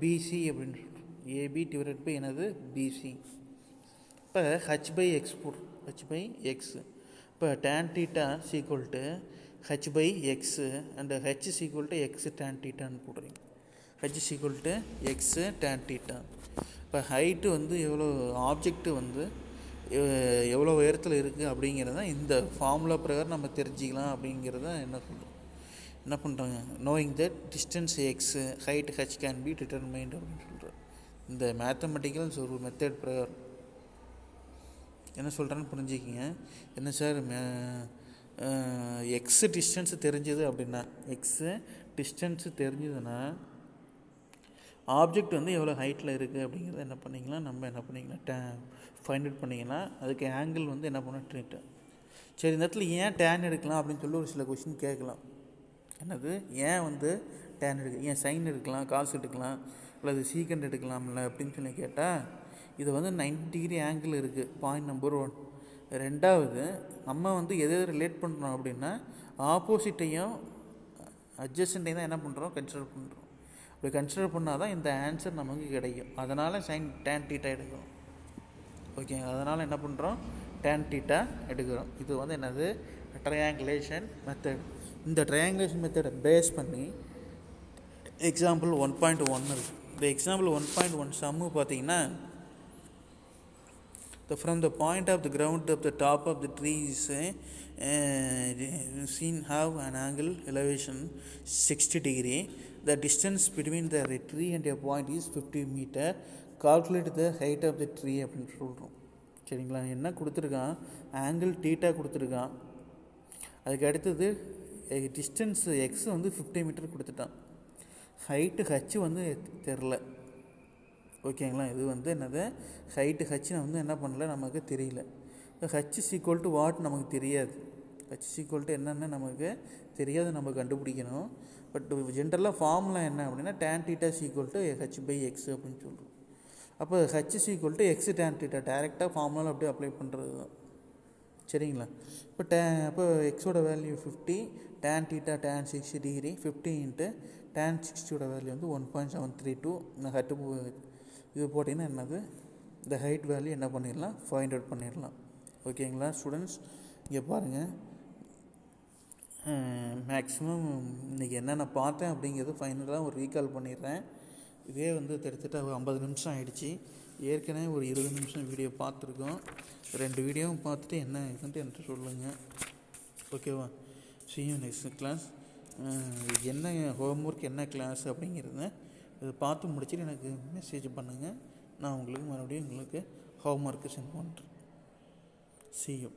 பிசி அப்படின்னு சொல்கிறோம். ஏபி டிவைடட் பை என்னது பிசி. இப்போ ஹச் பை எக்ஸ் போடுறோம். H by X. இப்போ tan theta is equal to H by X and H is equal to X tan டீட்டான்னு போடுறீங்க. H is equal to X tan theta. இப்போ height வந்து எவ்வளோ ஆப்ஜெக்ட்டு வந்து எவ்வளோ உயரத்தில் இருக்குது அப்படிங்கிறத இந்த ஃபார்முலா பிரகாரம் நம்ம தெரிஞ்சிக்கலாம் அப்படிங்கிறத என்ன பண்ணுறாங்க knowing that distance x height h can be determined அப்படின்னு சொல்கிறார். இந்த மேத்தமெட்டிக்கல் ஒரு மெத்தட் பிரகாரம் என்ன சொல்கிறேன்னு புரிஞ்சுக்கிங்க. என்ன சார் எக்ஸு டிஸ்டன்ஸு தெரிஞ்சது அப்படின்னா எக்ஸு டிஸ்டன்ஸு தெரிஞ்சதுன்னா ஆப்ஜெக்ட் வந்து எவ்வளோ ஹைட்டில் இருக்குது அப்படிங்கிறத என்ன பண்ணிக்கலாம் நம்ம ஃபைண்ட் அவுட் பண்ணிங்கன்னா அதுக்கு ஆங்கிள் வந்து என்ன பண்ண ட்ரீட்டு. சரி, இந்த இடத்துல ஏன் டேன் எடுக்கலாம் அப்படின்னு சொல்லி ஒரு சில கொஷின் கேட்கலாம். என்னது ஏன் வந்து டேன் எடுக்கலாம், ஏன் சைன் எடுக்கலாம், காசு எடுக்கலாம், அல்லது சீக்கண்ட் எடுக்கலாம்ல அப்படின்னு சொல்லி கேட்டால் இது வந்து 90 டிகிரி ஆங்கிள் இருக்குது. Point number 1. ரெண்டாவது நம்ம வந்து எதை ரிலேட் பண்ணுறோம் அப்படின்னா ஆப்போசிட்டையும் அட்ஜஸ்டண்ட்டையும் தான் என்ன பண்ணுறோம் கன்சிடர் பண்ணுறோம். அப்படி கன்சிடர் பண்ணால் தான் இந்த ஆன்சர் நமக்கு கிடைக்கும். அதனால் சைன் டேன் டீட்டா எடுக்கிறோம். ஓகே, அதனால் என்ன பண்ணுறோம் டேன் டீட்டா எடுக்கிறோம். இது வந்து என்னது ட்ரையாங்குலேஷன் மெத்தட். இந்த ட்ரையாங்குலேஷன் மெத்தடை பேஸ் பண்ணி எக்ஸாம்பிள் 1.1 இருக்குது. இந்த எக்ஸாம்பிள் 1.1 சம்மு பார்த்தீங்கன்னா from the point of the ground of the top of the tree is seen have an angle elevation 60 degree. The distance between the tree and a point is 50 meter. Calculate the height of the tree அப்படின்னு சொல்கிறோம். சரிங்களா? என்ன கொடுத்துருக்கான், angle theta கொடுத்துருக்கான். அதுக்கு அடுத்தது distance X வந்து 50 metre கொடுத்துட்டான். ஹைட்டு ஹச் வந்து தெரில. ஓகேங்களா? இது வந்து என்னது ஹைட்டு ஹச் வந்து என்ன பண்ணல நமக்கு தெரியல. ஹச் சீக்குவல் டு வாட் நமக்கு தெரியாது. ஹச் சீக்குவல் டு என்னென்னு நமக்கு தெரியாது, நம்ம கண்டுபிடிக்கணும். பட் ஜென்ரலாக ஃபார்முலா என்ன அப்படின்னா tan theta is equal to H by X அப்படின்னு சொல்கிறோம். அப்போ H is equal to X tan theta டேரெக்டாக ஃபார்முலா அப்படியே அப்ளை பண்ணுறது தான். சரிங்களா? இப்போ எக்ஸோட value 50, tan theta tan 60 degree 50 into tan 60ஓட வேல்யூ வந்து 1.732. இந்த ஹட்டு இது போட்டிங்கன்னா என்னது இந்த ஹைட் வேல்யூ என்ன பண்ணிடலாம் ஃபைண்ட் அவுட் பண்ணிடலாம். ஓகேங்களா ஸ்டூடெண்ட்ஸ்? இங்கே பாருங்கள், மேக்ஸிமம் இன்றைக்கி என்னென்ன பார்த்தேன் அப்படிங்கிறது ஃபைனலாக ஒரு ரீகால் பண்ணிடுறேன். இதே வந்து கிட்டத்தட்ட 50 நிமிஷம் ஆகிடுச்சி. ஏற்கனவே ஒரு 20 நிமிஷம் வீடியோ பார்த்துருக்கோம். 2 வீடியோவும் பார்த்துட்டு என்ன இதுன்ட்டு என்கிட்ட சொல்லுங்கள். ஓகேவா? see you next class. என்ன ஹோம்ஒர்க், என்ன கிளாஸ் அப்படிங்கிறத இதை பார்த்து முடிச்சுட்டு எனக்கு மெசேஜ் பண்ணுங்கள். நான் உங்களுக்கு மறுபடியும் உங்களுக்கு ஹோம்ஒர்க்கு சென்ட் பண்ணுறேன். see you.